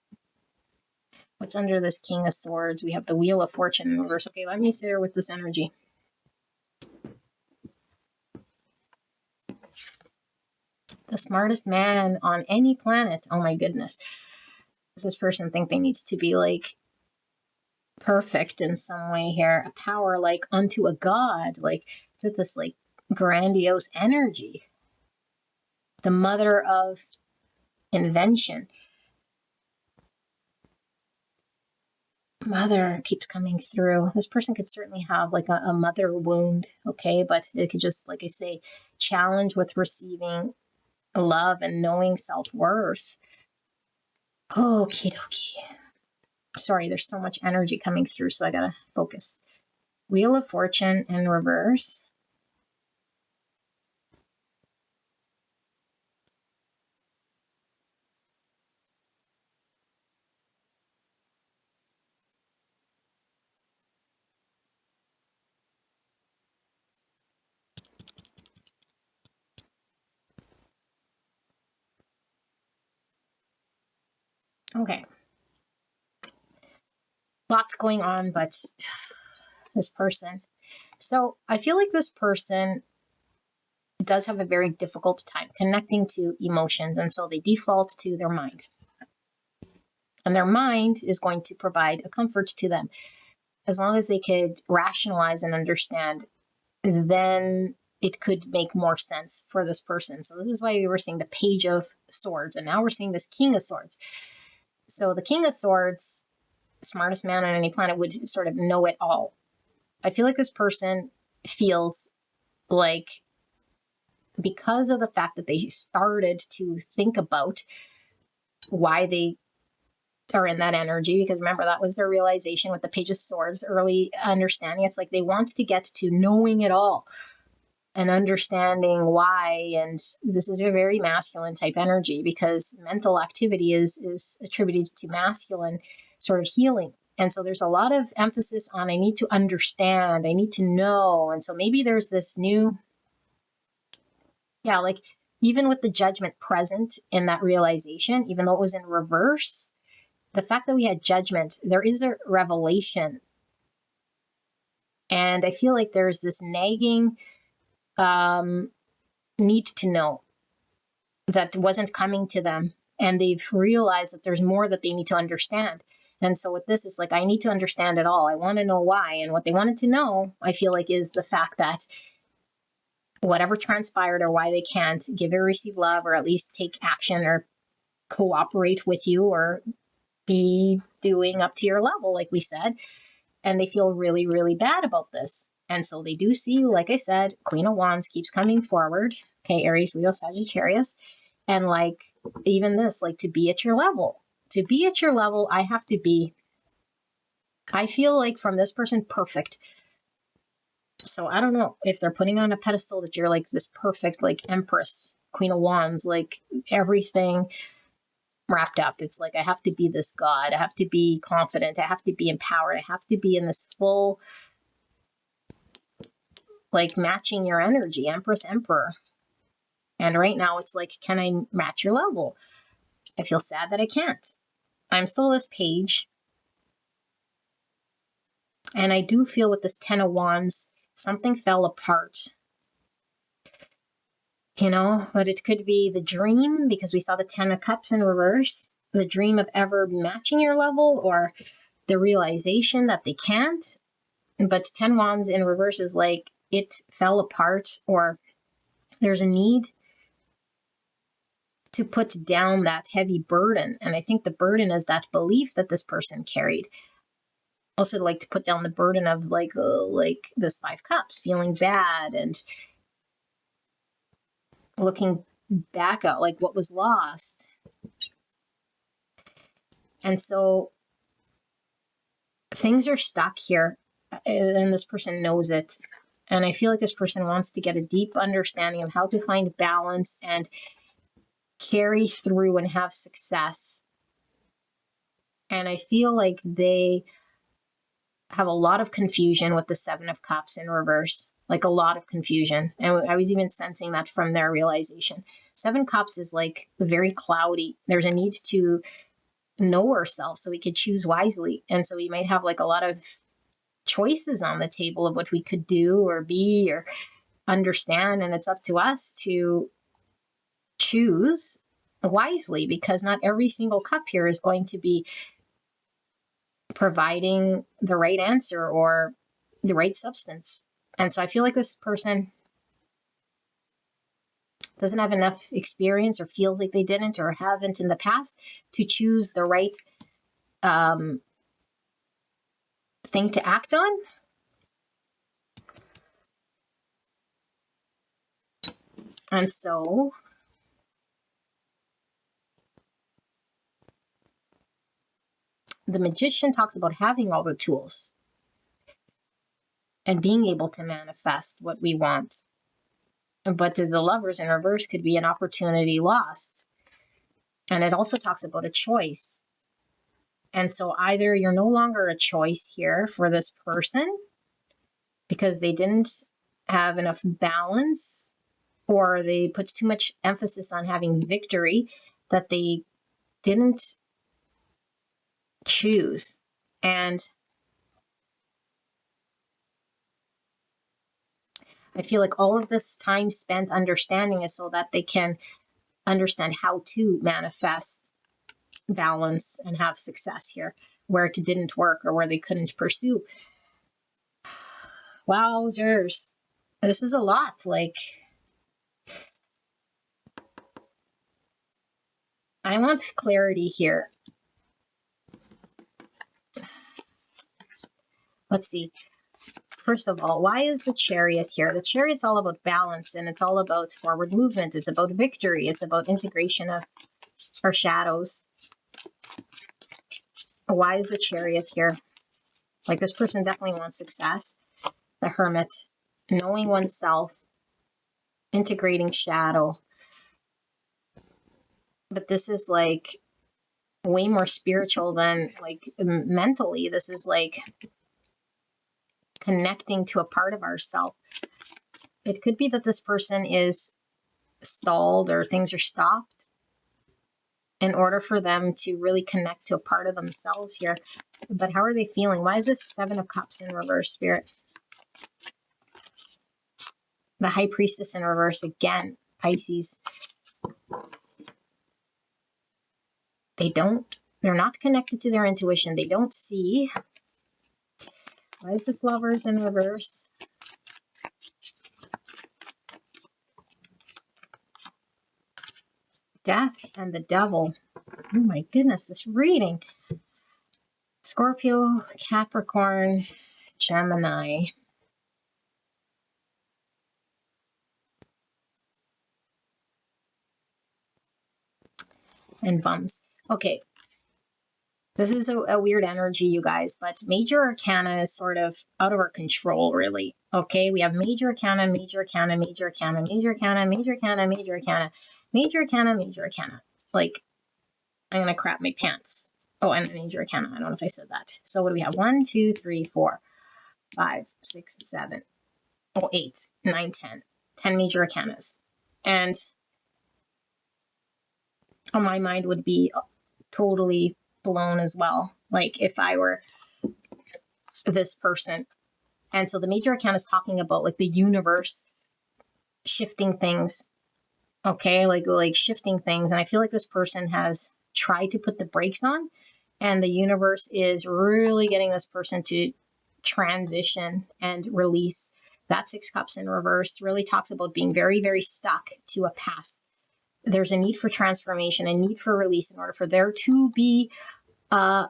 What's under this King of Swords? We have the Wheel of Fortune in reverse. Okay, let me sit here with this energy. The smartest man on any planet. Oh my goodness. Does this person think they need to be like perfect in some way here? A power like unto a god. Like it's at this like grandiose energy. The mother of invention. Mother keeps coming through. This person could certainly have like a mother wound, okay? But it could just, like I say, challenge with receiving love and knowing self-worth. Okie dokie. Sorry, there's so much energy coming through, so I gotta focus. Wheel of Fortune in reverse. Okay. Lots going on, but this person. So I feel like this person does have a very difficult time connecting to emotions, and so they default to their mind. And their mind is going to provide a comfort to them. As long as they could rationalize and understand, then it could make more sense for this person. So this is why we were seeing the Page of Swords, and now we're seeing this King of Swords. So the King of Swords, smartest man on any planet, would sort of know it all. I feel like this person feels like, because of the fact that they started to think about why they are in that energy, because remember, that was their realization with the Page of Swords, early understanding. It's like they want to get to knowing it all and understanding why. And this is a very masculine type energy, because mental activity is attributed to masculine sort of healing. And so there's a lot of emphasis on, I need to understand, I need to know. And so maybe there's this new, like even with the Judgment present in that realization, even though it was in reverse, the fact that we had Judgment, there is a revelation. And I feel like there's this nagging need to know that wasn't coming to them. And they've realized that there's more that they need to understand. And so with this, it's like, I need to understand it all. I want to know why. And what they wanted to know, I feel like, is the fact that whatever transpired or why they can't give or receive love, or at least take action or cooperate with you or be doing up to your level, like we said. And they feel really, really bad about this. And so they do see you, like I said, Queen of Wands keeps coming forward. Okay, Aries, Leo, Sagittarius. And like, even this, like, to be at your level. To be at your level, I have to be, I feel like, from this person, perfect. So I don't know if they're putting on a pedestal that you're like this perfect, like, Empress, Queen of Wands, like everything wrapped up. It's like, I have to be this god. I have to be confident. I have to be empowered. I have to be in this full, like, matching your energy, Empress, Emperor. And right now it's like, can I match your level? I feel sad that I can't. I'm still this Page. And I do feel with this Ten of Wands, something fell apart. But it could be the dream, because we saw the Ten of Cups in reverse, the dream of ever matching your level, or the realization that they can't. But 10 Wands in reverse is like, it fell apart, or there's a need to put down that heavy burden. And I think the burden is that belief that this person carried. Also, like to put down the burden of like this 5 cups, feeling bad and looking back at like what was lost. And so things are stuck here, and this person knows it. And I feel like this person wants to get a deep understanding of how to find balance and carry through and have success. And I feel like they have a lot of confusion with the 7 of Cups in reverse, like a lot of confusion. And I was even sensing that from their realization. 7 Cups is like very cloudy. There's a need to know ourselves so we could choose wisely. And so we might have like a lot of choices on the table of what we could do or be or understand. And it's up to us to choose wisely, because not every single cup here is going to be providing the right answer or the right substance. And so I feel like this person doesn't have enough experience or feels like they didn't or haven't in the past to choose the right thing to act on. And so the Magician talks about having all the tools and being able to manifest what we want. But the Lovers in reverse could be an opportunity lost. And it also talks about a choice. And so either you're no longer a choice here for this person because they didn't have enough balance, or they put too much emphasis on having victory that they didn't choose. And I feel like all of this time spent understanding is so that they can understand how to manifest balance and have success here, where it didn't work or where they couldn't pursue. Wowzers. This is a lot. Like, I want clarity here. Let's see. First of all, why is the Chariot here? The Chariot's all about balance, and it's all about forward movement. It's about victory. It's about integration of our shadows. Why is the Chariot here? Like, this person definitely wants success. The Hermit, knowing oneself, integrating shadow. But this is like way more spiritual than like mentally. This is like connecting to a part of ourselves. It could be that this person is stalled or things are stopped in order for them to really connect to a part of themselves here. But how are they feeling? Why is this 7 of Cups in reverse, Spirit? The High Priestess in reverse again, Pisces. They're not connected to their intuition. They don't see. Why is this Lovers in reverse? Death and the Devil. Oh my goodness, this reading. Scorpio, Capricorn, Gemini. And bums. Okay. This is a weird energy, you guys, but Major Arcana is sort of out of our control, really. Okay, we have Major Arcana, Major Arcana, Major Arcana, Major Arcana, Major Arcana, Major Arcana, Major Arcana, Major Arcana. Like, I'm going to crap my pants. Oh, and Major Arcana. I don't know if I said that. So what do we have? 1, 2, 3, 4, 5, 6, 7, 8, 9, 10. 10 Major Arcanas. And my mind would be totally blown as well, like if I were this person. And so the Major Arcana is talking about like the universe shifting things. Okay, like shifting things. And I feel like this person has tried to put the brakes on, and the universe is really getting this person to transition and release. That 6 Cups in reverse really talks about being very, very stuck to a past. there's a need for transformation, a need for release in order for there to be a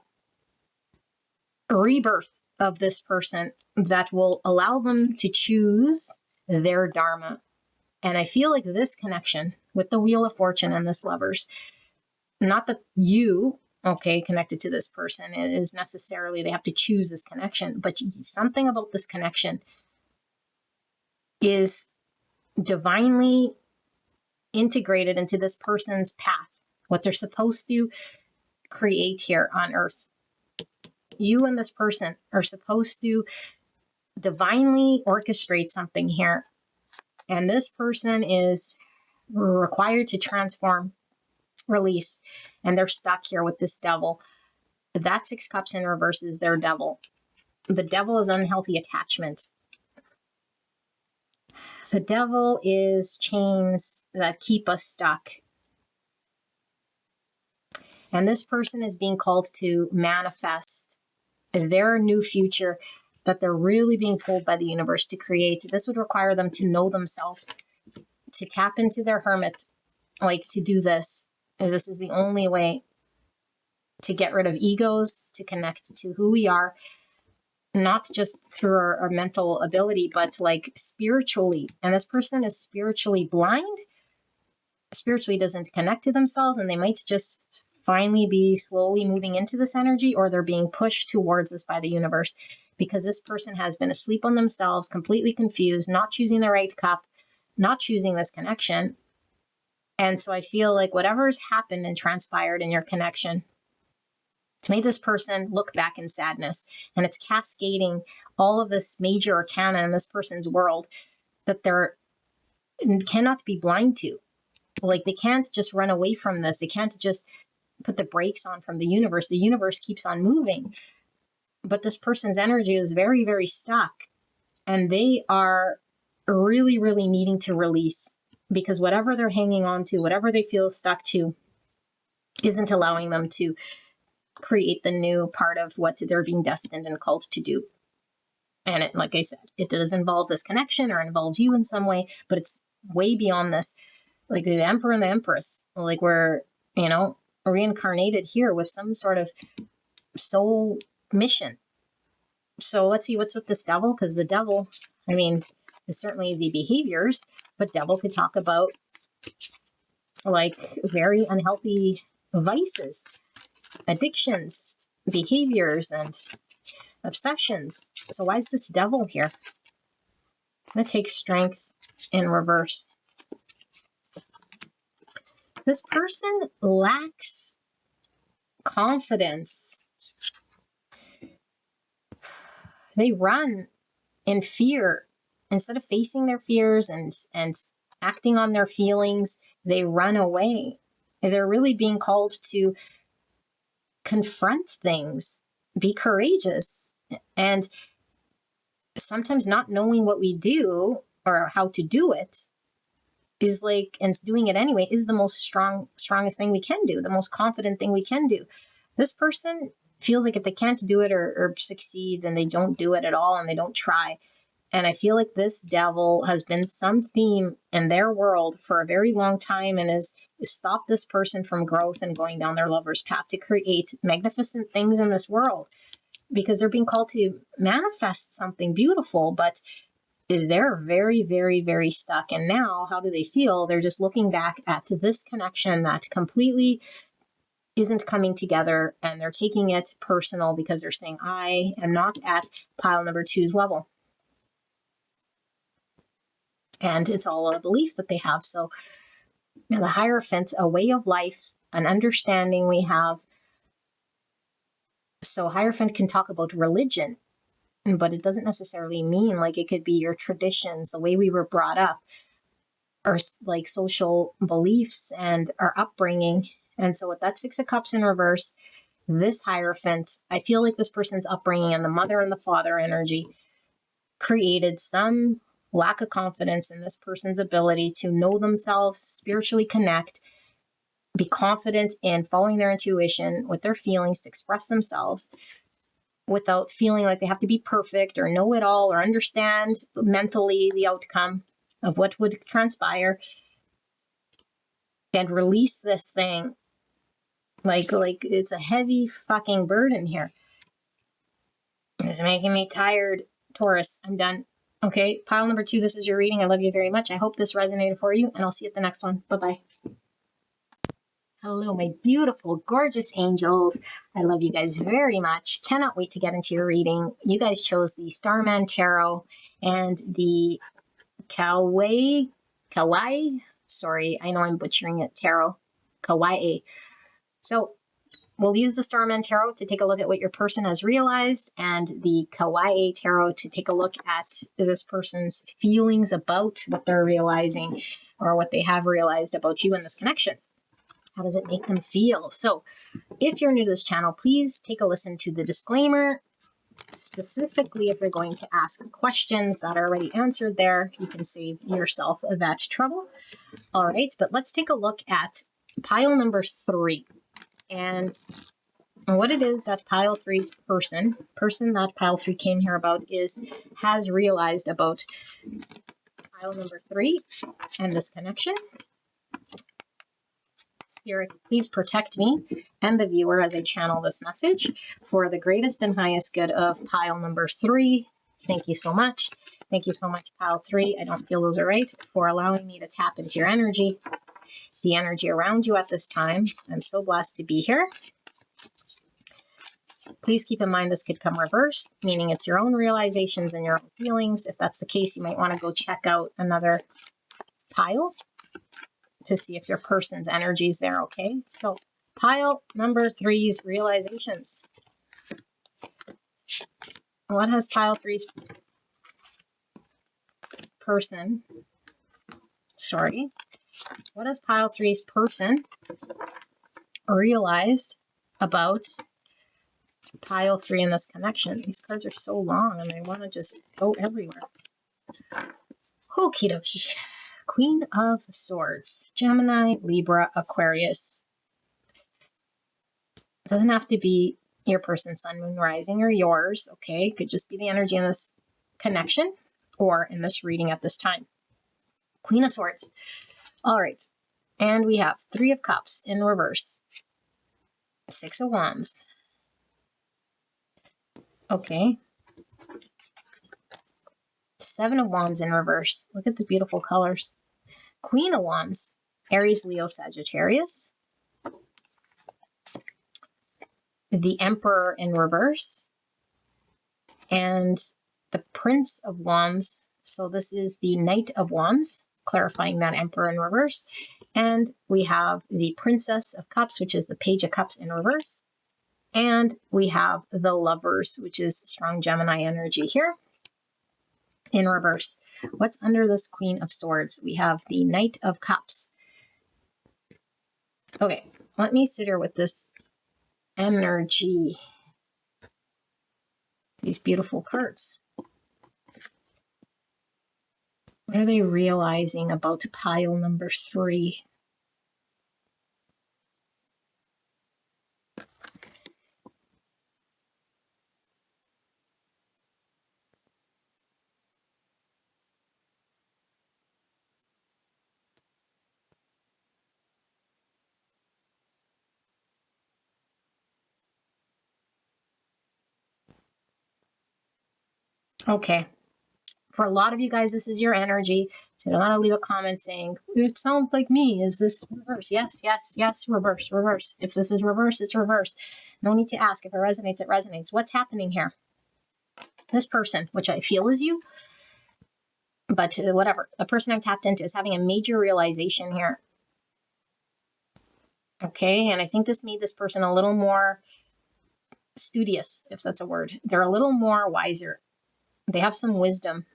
rebirth of this person that will allow them to choose their dharma. And I feel like this connection with the Wheel of Fortune and this Lovers, not that you, connected to this person is necessarily they have to choose this connection, but something about this connection is divinely integrated into this person's path, what they're supposed to create here on earth. You and this person are supposed to divinely orchestrate something here. And this person is required to transform, release, and they're stuck here with this devil. That Six Cups in reverse is their devil. The devil is unhealthy attachment. The devil is chains that keep us stuck. And this person is being called to manifest their new future that they're really being pulled by the universe to create. This would require them to know themselves, to tap into their hermit, to do this. And this is the only way to get rid of egos, to connect to who we are, not just through our mental ability, but spiritually. And this person is spiritually blind, spiritually doesn't connect to themselves, and they might just finally be slowly moving into this energy, or they're being pushed towards this by the universe because this person has been asleep on themselves, completely confused, not choosing the right cup, not choosing this connection. And so I feel like whatever's happened and transpired in your connection to make this person look back in sadness, and it's cascading all of this major arcana in this person's world that they're cannot be blind to. They can't just run away from this. They can't just put the brakes on from the universe. The universe keeps on moving. But this person's energy is very, very stuck. And they are really, really needing to release, because whatever they're hanging on to, whatever they feel stuck to, isn't allowing them to create the new part of what they're being destined and called to do. And it, like I said, it does involve this connection or involves you in some way, but it's way beyond this. The Emperor and the Empress, we're, reincarnated here with some sort of soul mission. So let's see what's with this devil, because the devil, is certainly the behaviors, but devil could talk about very unhealthy vices, addictions, behaviors, and obsessions. So why is this devil here? I'm going to take Strength in reverse. This person lacks confidence. They run in fear. Instead of facing their fears and acting on their feelings, they run away. They're really being called to confront things, be courageous, and sometimes not knowing what we do or how to do it is and doing it anyway is the most strongest thing we can do, the most confident thing we can do. This person feels like if they can't do it or succeed, then they don't do it at all and they don't try. And I feel like this devil has been some theme in their world for a very long time and has stopped this person from growth and going down their lover's path to create magnificent things in this world, because they're being called to manifest something beautiful, but they're very, very, very stuck. And now, how do they feel? They're just looking back at this connection that completely isn't coming together, and they're taking it personal because they're saying, I am not at pile number 2's level. And it's all a belief that they have. So the Hierophant, a way of life, an understanding we have. So Hierophant can talk about religion, but it doesn't necessarily mean it could be your traditions, the way we were brought up, or social beliefs and our upbringing. And so with that Six of Cups in reverse, this Hierophant, I feel like this person's upbringing and the mother and the father energy created some lack of confidence in this person's ability to know themselves, spiritually connect, be confident in following their intuition with their feelings to express themselves without feeling like they have to be perfect or know it all or understand mentally the outcome of what would transpire. and release this thing. Like it's a heavy fucking burden here. It's making me tired, Taurus. I'm done. Okay, pile number 2, this is your reading. I love you very much. I hope this resonated for you, and I'll see you at the next one. Bye-bye. Hello, my beautiful, gorgeous angels. I love you guys very much. Cannot wait to get into your reading. You guys chose the Starman Tarot and the Kawaii. Sorry, I know I'm butchering it. Tarot. Kawaii. So we'll use the Starman Tarot to take a look at what your person has realized, and the Kawaii Tarot to take a look at this person's feelings about what they're realizing or what they have realized about you in this connection. How does it make them feel? So if you're new to this channel, please take a listen to the disclaimer. Specifically, if you're going to ask questions that are already answered there, you can save yourself that trouble. All right, but let's take a look at pile number 3. And what it is that pile 3's person that pile 3 came here about has realized about pile number 3 and this connection. Spirit, please protect me and the viewer as I channel this message for the greatest and highest good of pile number 3. Thank you so much. Thank you so much, pile 3. I don't feel those are right, for allowing me to tap into your energy, the energy around you at this time. I'm so blessed to be here. Please keep in mind this could come reverse, meaning it's your own realizations and your own feelings. If that's the case, you might want to go check out another pile to see if your person's energy is there, okay? So pile number 3's realizations. What has pile 3's person, what has pile 3's person realized about pile 3 in this connection? These cards are so long and they want to just go everywhere. Okie dokie. Queen of Swords, Gemini, Libra, Aquarius. It doesn't have to be your person's sun, moon, rising, or yours, okay? It could just be the energy in this connection or in this reading at this time. Queen of Swords. All right. And we have 3 of Cups in reverse. 6 of Wands. Okay. 7 of Wands in reverse. Look at the beautiful colors. Queen of Wands, Aries, Leo, Sagittarius. The Emperor in reverse. And the Prince of Wands. So this is the Knight of Wands, clarifying that Emperor in reverse. And we have the Princess of Cups, which is the Page of Cups in reverse. And we have the Lovers, which is strong Gemini energy here in reverse. What's under this Queen of Swords? We have the Knight of Cups. Okay, let me sit here with this energy. These beautiful cards. What are they realizing about pile number 3? Okay. For a lot of you guys, this is your energy. So don't want to leave a comment saying, it sounds like me. Is this reverse? Yes, yes, yes, reverse, reverse. If this is reverse, it's reverse. No need to ask. If it resonates, it resonates. What's happening here? This person, which I feel is you, but whatever. The person I've tapped into is having a major realization here. Okay, and I think this made this person a little more studious, if that's a word. They're a little more wiser. They have some wisdom.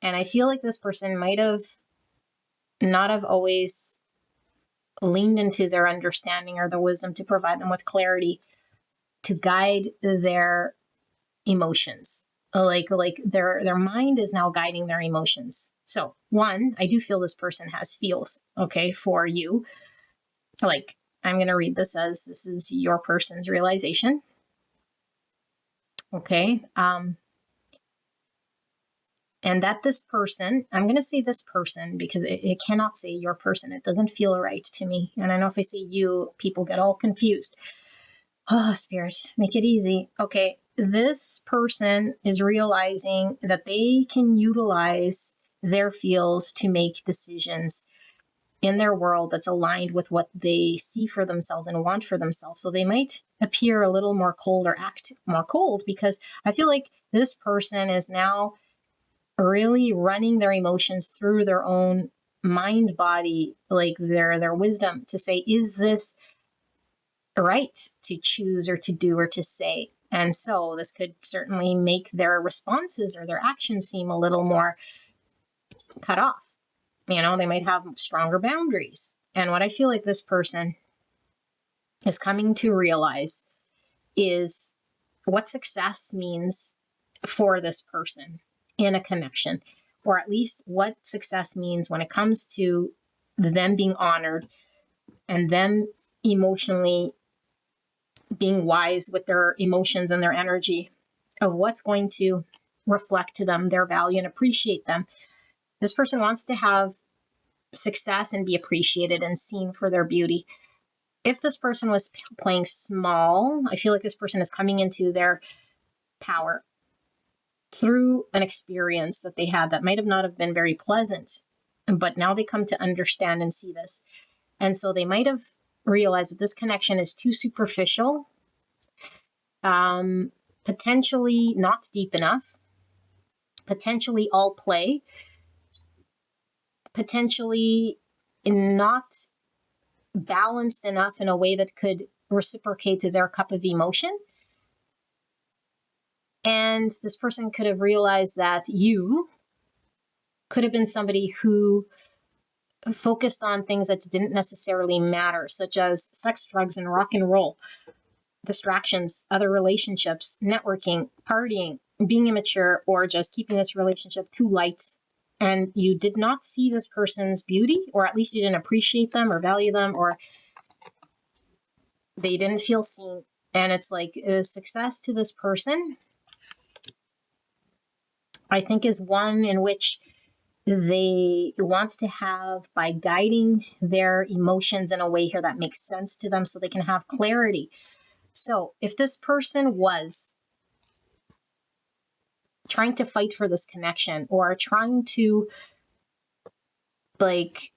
And I feel like this person might have not have always leaned into their understanding or their wisdom to provide them with clarity to guide their emotions. Like their mind is now guiding their emotions. So one, I do feel this person has feels, okay, for you. Like, I'm going to read this as this is your person's realization. Okay. And that this person, I'm going to say this person because it cannot say your person. It doesn't feel right to me. And I know if I say you, people get all confused. Oh, Spirit, make it easy. Okay, this person is realizing that they can utilize their feels to make decisions in their world that's aligned with what they see for themselves and want for themselves. So they might appear a little more cold or act more cold because I feel like this person is now really running their emotions through their own mind body, like their wisdom to say, is this right to choose or to do or to say? And so this could certainly make their responses or their actions seem a little more cut off. They might have stronger boundaries. And what I feel like this person is coming to realize is what success means for this person in a connection, or at least what success means when it comes to them being honored and them emotionally being wise with their emotions and their energy of what's going to reflect to them their value and appreciate them. This person wants to have success and be appreciated and seen for their beauty. If this person was playing small, I feel like this person is coming into their power through an experience that they had that might have not have been very pleasant, but now they come to understand and see this. And so they might have realized that this connection is too superficial, potentially not deep enough, potentially all play, potentially not balanced enough in a way that could reciprocate to their cup of emotion. And this person could have realized that you could have been somebody who focused on things that didn't necessarily matter, such as sex, drugs, and rock and roll, distractions, other relationships, networking, partying, being immature, or just keeping this relationship too light. And you did not see this person's beauty, or at least you didn't appreciate them or value them, or they didn't feel seen. And it's like a success to this person, I think, is one in which they want to have by guiding their emotions in a way here that makes sense to them so they can have clarity. So if this person was trying to fight for this connection or trying to fight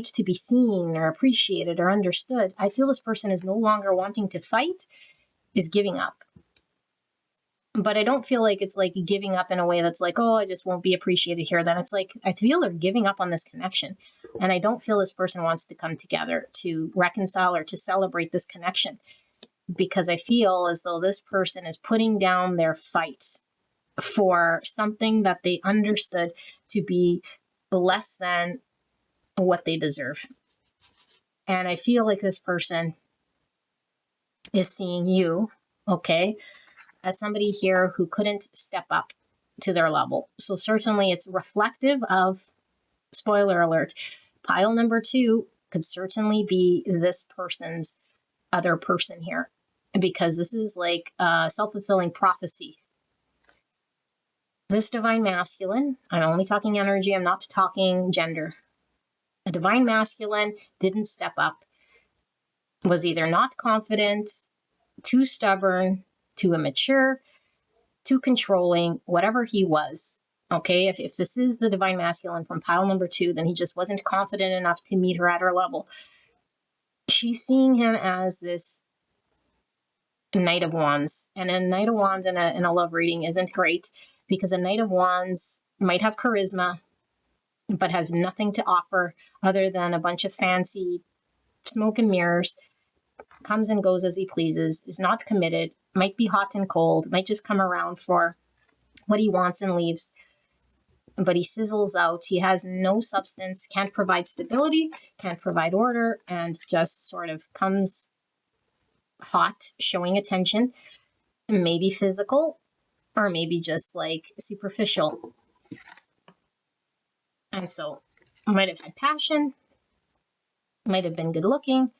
to be seen or appreciated or understood, I feel this person is no longer wanting to fight, is giving up. But I don't feel like it's like giving up in a way that's like, oh, I just won't be appreciated here. Then it's like, I feel they're giving up on this connection. And I don't feel this person wants to come together to reconcile or to celebrate this connection, because I feel as though this person is putting down their fight for something that they understood to be less than what they deserve. And I feel like this person is seeing you, okay, as somebody here who couldn't step up to their level. So certainly it's reflective of, spoiler alert, pile number 2 could certainly be this person's other person here, because this is like a self-fulfilling prophecy. This divine masculine, I'm only talking energy, I'm not talking gender. A divine masculine didn't step up, was either not confident, too stubborn, too immature, too controlling, whatever he was. Okay, if this is the divine masculine from pile number 2, then he just wasn't confident enough to meet her at her level. She's seeing him as this Knight of Wands. And a Knight of Wands in a love reading isn't great, because a Knight of Wands might have charisma, but has nothing to offer other than a bunch of fancy smoke and mirrors, comes and goes as he pleases, is not committed, might be hot and cold, might just come around for what he wants and leaves. But he sizzles out. He has no substance, can't provide stability, can't provide order, and just sort of comes hot, showing attention, maybe physical, or maybe just like superficial. And so might have had passion, might have been good looking,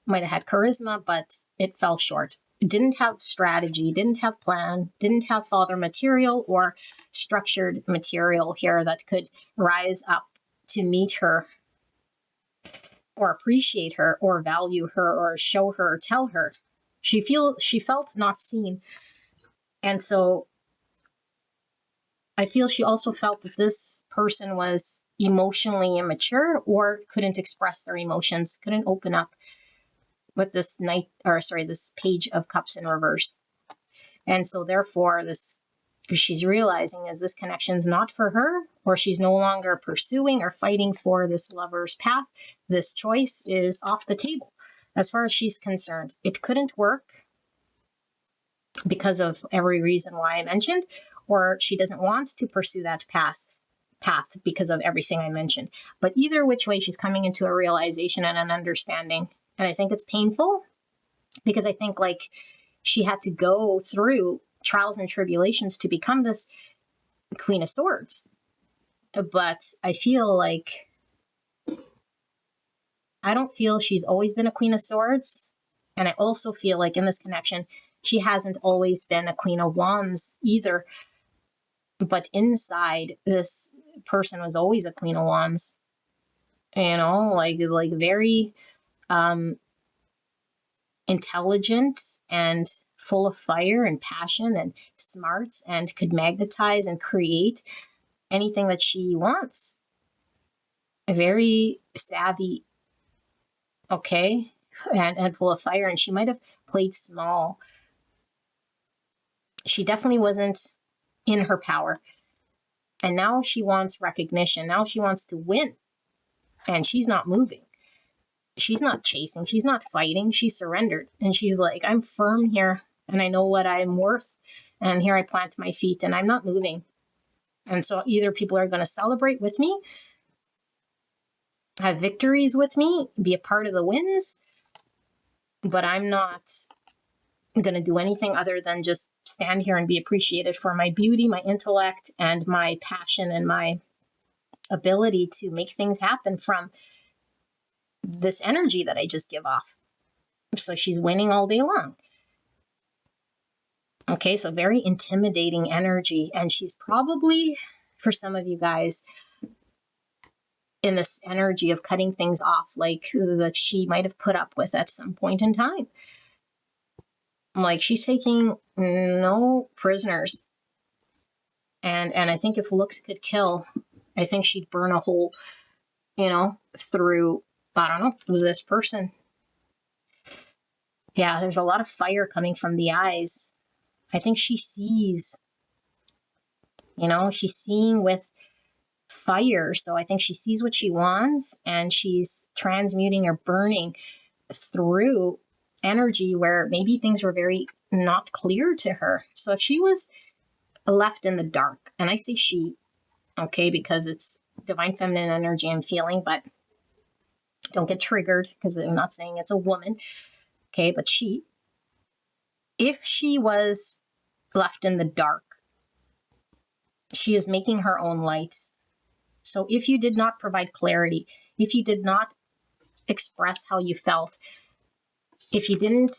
might have had charisma, but it fell short didn't have strategy, didn't have plan, didn't have father material or structured material here that could rise up to meet her or appreciate her or value her or show her or tell her. She felt not seen. And so I feel she also felt that this person was emotionally immature or couldn't express their emotions, couldn't open up with this this Page of Cups in reverse. And so therefore she's realizing is this connection's not for her, or she's no longer pursuing or fighting for this lover's path. This choice is off the table as far as she's concerned. It couldn't work because of every reason why I mentioned, or she doesn't want to pursue that path because of everything I mentioned. But either which way, she's coming into a realization and an understanding. And I think it's painful because I think like she had to go through trials and tribulations to become this Queen of Swords. But I feel like I don't feel she's always been a Queen of Swords. And I also feel like in this connection, she hasn't always been a Queen of Wands either. But inside, this person was always a Queen of Wands. You know, like very intelligent and full of fire and passion and smarts, and could magnetize and create anything that she wants. Very savvy, okay, and full of fire. And she might have played small. She definitely wasn't in her power. And now she wants recognition. Now she wants to win. And she's not moving. She's not chasing. She's not fighting. She's surrendered. And she's like, I'm firm here. And I know what I'm worth. And here I plant my feet. And I'm not moving. And so either people are going to celebrate with me, have victories with me, be a part of the wins. But I'm not going to do anything other than just stand here and be appreciated for my beauty, my intellect, and my passion, and my ability to make things happen from this energy that I just give off. So she's winning all day long. Okay, so very intimidating energy. And she's probably, for some of you guys, in this energy of cutting things off, like that she might have put up with at some point in time. Like she's taking no prisoners. And I think if looks could kill, I think she'd burn a hole, through, I don't know, through this person. Yeah, there's a lot of fire coming from the eyes. I think she sees, she's seeing with fire. So I think she sees what she wants, and she's transmuting or burning through energy where maybe things were very not clear to her. So if she was left in the dark, and I say she, okay, because it's divine feminine energy I'm feeling, but don't get triggered because I'm not saying it's a woman. Okay, but if she was left in the dark, she is making her own light. So if you did not provide clarity, if you did not express how you felt, if you didn't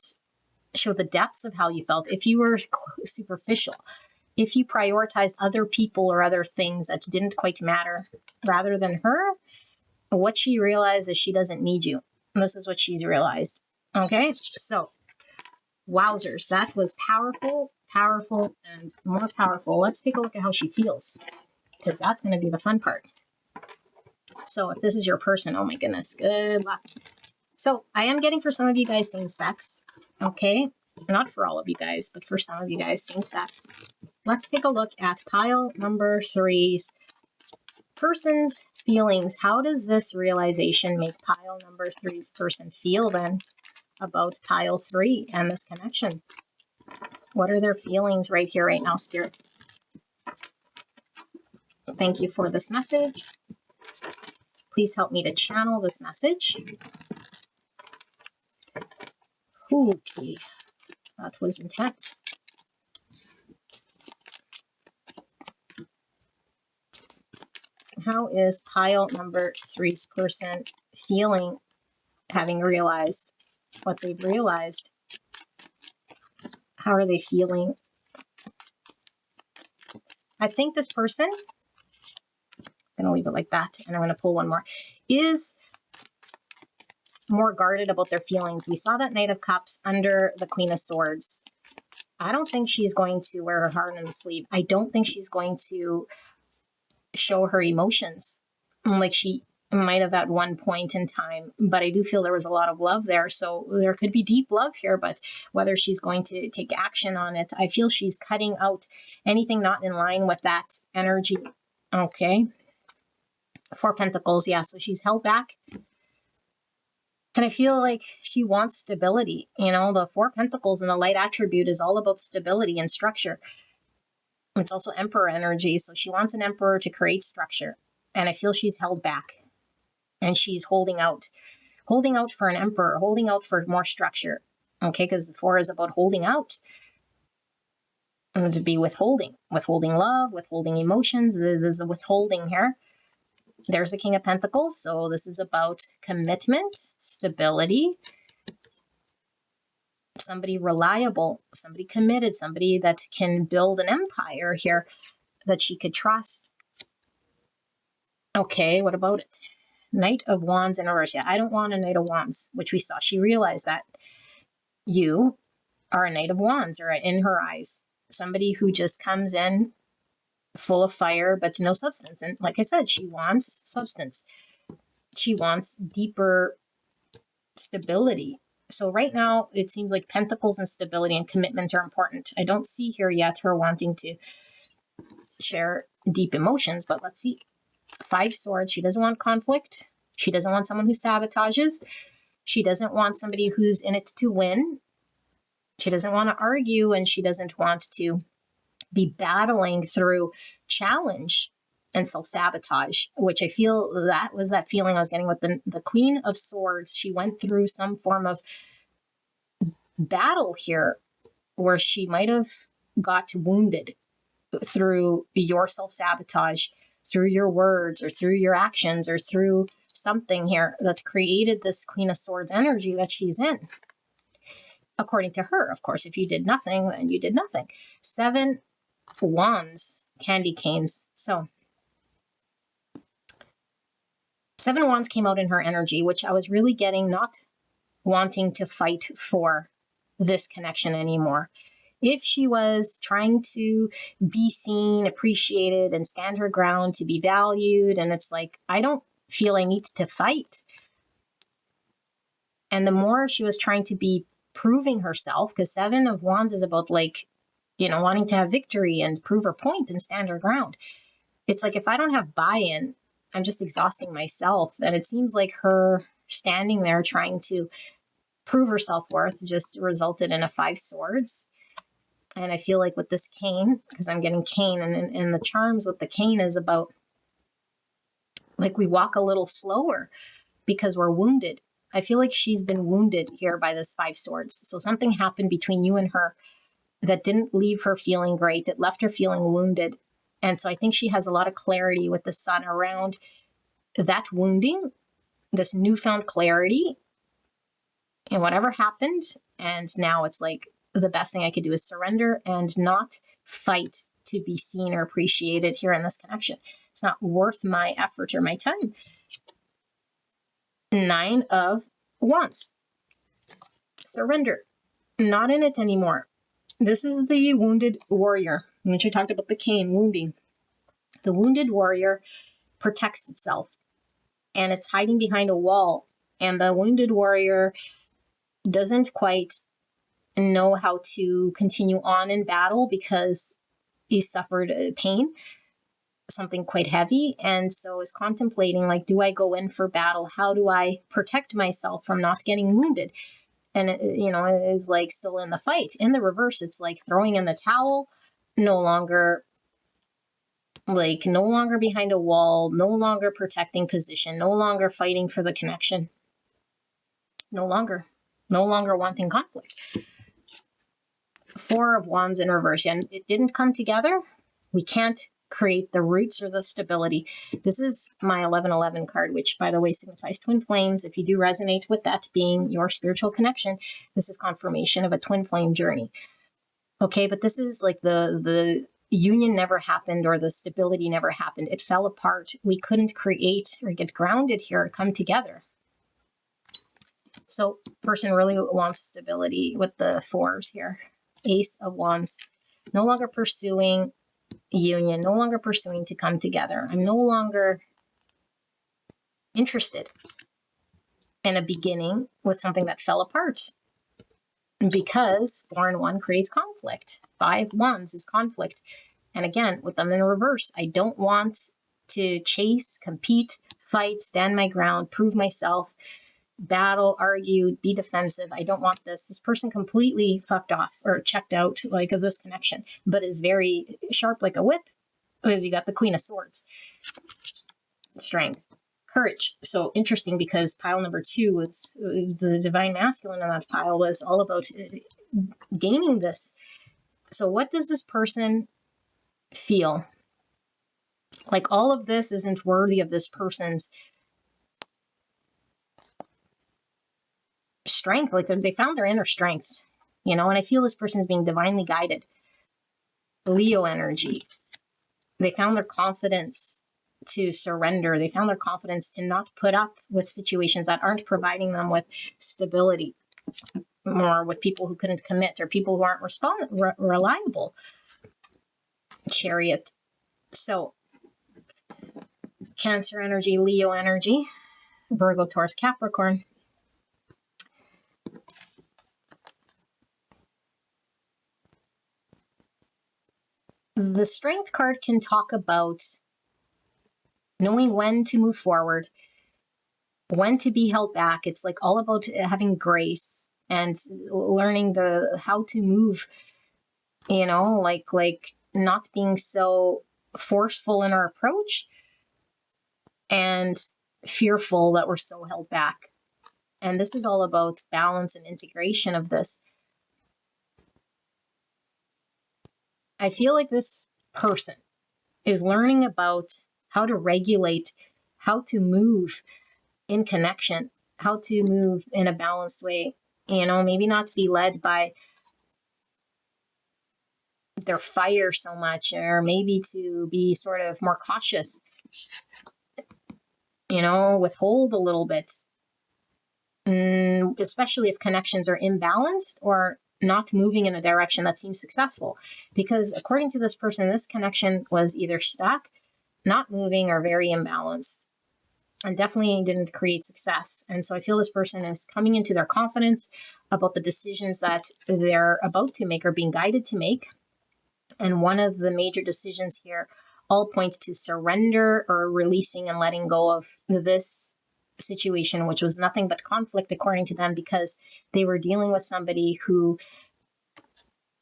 show the depths of how you felt, if you were superficial, if you prioritized other people or other things that didn't quite matter rather than her, what she realized is she doesn't need you. And this is what she's realized. Okay, so wowzers, that was powerful, and more powerful. Let's take a look at how she feels, because that's going to be the fun part. So if this is your person, oh my goodness, good luck. So I am getting for some of you guys same sex, okay? Not for all of you guys, but for some of you guys, same sex. Let's take a look at pile number 3's person's feelings. How does this realization make pile number 3's person feel then about pile 3 and this connection? What are their feelings right here, right now, Spirit? Thank you for this message. Please help me to channel this message. Okay, that was intense. How is pile number 3's person feeling, having realized what they've realized? How are they feeling? I think this person, I'm going to leave it like that, and I'm going to pull one more, is more guarded about their feelings. We saw that Knight of Cups under the Queen of Swords. I don't think she's going to wear her heart on the sleeve. I don't think she's going to show her emotions like she might have at one point in time, but I do feel there was a lot of love there. So there could be deep love here, but whether she's going to take action on it, I feel she's cutting out anything not in line with that energy. Okay. 4 Pentacles. Yeah. So she's held back. And I feel like she wants stability. You know, the 4 Pentacles and the light attribute is all about stability and structure. It's also Emperor energy. So she wants an Emperor to create structure. And I feel she's held back. And she's holding out for an Emperor, holding out for more structure. Okay, because the 4 is about holding out. And to be withholding love, withholding emotions. This is a withholding here. There's the King of Pentacles. So this is about commitment, stability, somebody reliable, somebody committed, somebody that can build an empire here that she could trust. Okay, what about it? Knight of Wands in reverse. Yeah, I don't want a Knight of Wands, which we saw. She realized that you are a Knight of Wands, or in her eyes, somebody who just comes in full of fire, but no substance. And like I said, she wants substance. She wants deeper stability. So right now, it seems like Pentacles and stability and commitment are important. I don't see here yet her wanting to share deep emotions, but let's see. 5 Swords. She doesn't want conflict. She doesn't want someone who sabotages. She doesn't want somebody who's in it to win. She doesn't want to argue, and she doesn't want to be battling through challenge and self-sabotage, which I feel that was that feeling I was getting with the Queen of Swords. She went through some form of battle here where she might have got wounded through your self-sabotage, through your words or through your actions or through something here that created this Queen of Swords energy that she's in. According to her, of course, if you did nothing, then you did nothing. 7 Wands, candy canes. So 7 Wands came out in her energy, which I was really getting not wanting to fight for this connection anymore. If she was trying to be seen, appreciated, and stand her ground to be valued, and it's like, I don't feel I need to fight. And the more she was trying to be proving herself, because 7 of Wands is about like, you know, wanting to have victory and prove her point and stand her ground. It's like, if I don't have buy-in, I'm just exhausting myself. And it seems like her standing there trying to prove her self-worth just resulted in a 5 Swords. And I feel like with this cane, because I'm getting cane, and the charms with the cane is about, like, we walk a little slower because we're wounded. I feel like she's been wounded here by this 5 Swords. So something happened between you and her that didn't leave her feeling great. It left her feeling wounded. And so I think she has a lot of clarity with the Sun around that wounding, this newfound clarity, and whatever happened. And now it's like, the best thing I could do is surrender and not fight to be seen or appreciated here in this connection. It's not worth my effort or my time. 9 of Wands. Surrender. Not in it anymore. This is the wounded warrior, which I talked about the cane, wounding. The wounded warrior protects itself, and it's hiding behind a wall. And the wounded warrior doesn't quite know how to continue on in battle because he suffered pain, something quite heavy, and so is contemplating, like, do I go in for battle? How do I protect myself from not getting wounded? And it, you know, it is like still in the fight. In the reverse, it's like throwing in the towel, no longer behind a wall, no longer protecting position, no longer fighting for the connection, no longer wanting conflict. 4 of Wands in reverse, and it didn't come together. We can't create the roots or the stability. This is my 1111 card, which, by the way, signifies twin flames. If you do resonate with that being your spiritual connection, this is confirmation of a twin flame journey. Okay, but this is like the union never happened, or the stability never happened. It fell apart. We couldn't create or get grounded here or come together. So person really wants stability with the fours here. Ace of Wands. No longer pursuing union, no longer pursuing to come together. I'm no longer interested in a beginning with something that fell apart, because 4 and 1 creates conflict. 5 wands is conflict. And again, with them in reverse, I don't want to chase, compete, fight, stand my ground, prove myself, battle, argue, be defensive. I don't want this. This person completely fucked off or checked out like of this connection, but is very sharp like a whip, because you got the Queen of Swords. Strength. Courage. So interesting, because pile number 2 was the divine masculine, and that pile was all about gaining this. So what does this person feel? Like all of this isn't worthy of this person's strength. Like they found their inner strength, and I feel this person is being divinely guided. Leo energy. They found their confidence to surrender. They found their confidence to not put up with situations that aren't providing them with stability, or with people who couldn't commit, or people who aren't reliable. Chariot. So Cancer energy, Leo energy, Virgo, Taurus, Capricorn. The Strength card can talk about knowing when to move forward, when to be held back. It's like all about having grace and learning how to move, like not being so forceful in our approach and fearful that we're so held back. And this is all about balance and integration of this. I feel like this person is learning about how to regulate, how to move in connection, how to move in a balanced way, maybe not to be led by their fire so much, or maybe to be sort of more cautious, withhold a little bit, especially if connections are imbalanced or not moving in a direction that seems successful. Because according to this person, this connection was either stuck, not moving, or very imbalanced, and definitely didn't create success. And so I feel this person is coming into their confidence about the decisions that they're about to make or being guided to make. And one of the major decisions here all point to surrender or releasing and letting go of this situation, which was nothing but conflict according to them, because they were dealing with somebody who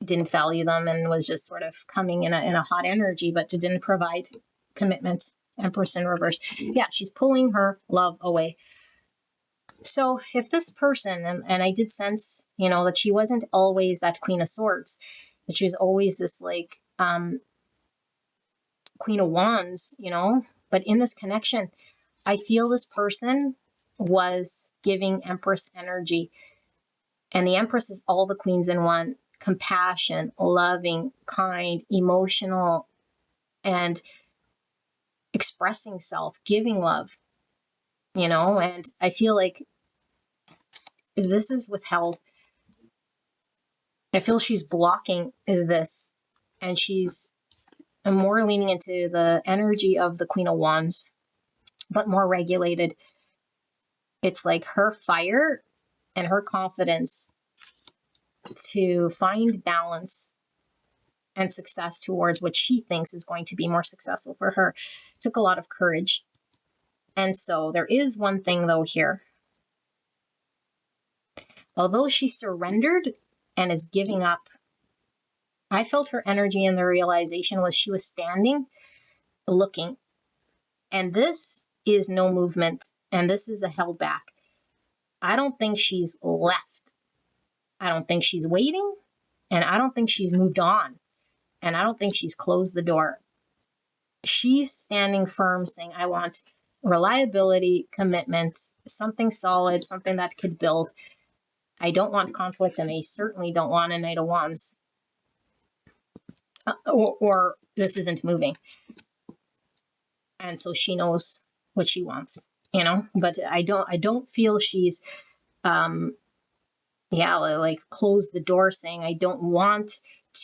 didn't value them and was just sort of coming in a hot energy, but didn't provide commitment. Empress in reverse. Yeah, she's pulling her love away. So if this person, and I did sense, that she wasn't always that Queen of Swords, that she was always this like Queen of Wands, but in this connection, I feel this person was giving Empress energy. And the Empress is all the queens in one: compassion, loving, kind, emotional, and expressing self, giving love, and I feel like this is withheld. I feel she's blocking this, and she's more leaning into the energy of the Queen of Wands, but more regulated. It's like her fire and her confidence to find balance and success towards what she thinks is going to be more successful for her. It took a lot of courage. And so there is one thing though here. Although she surrendered and is giving up, I felt her energy, and the realization was she was standing, looking. And this is no movement, and this is a held back. I don't think she's left. I don't think she's waiting, and I don't think she's moved on, and I don't think she's closed the door. She's standing firm, saying, I want reliability, commitment, something solid, something that could build. I don't want conflict, and I certainly don't want a Knight of Wands. or this isn't moving. And so she knows what she wants, but I don't feel she's, like close the door saying, I don't want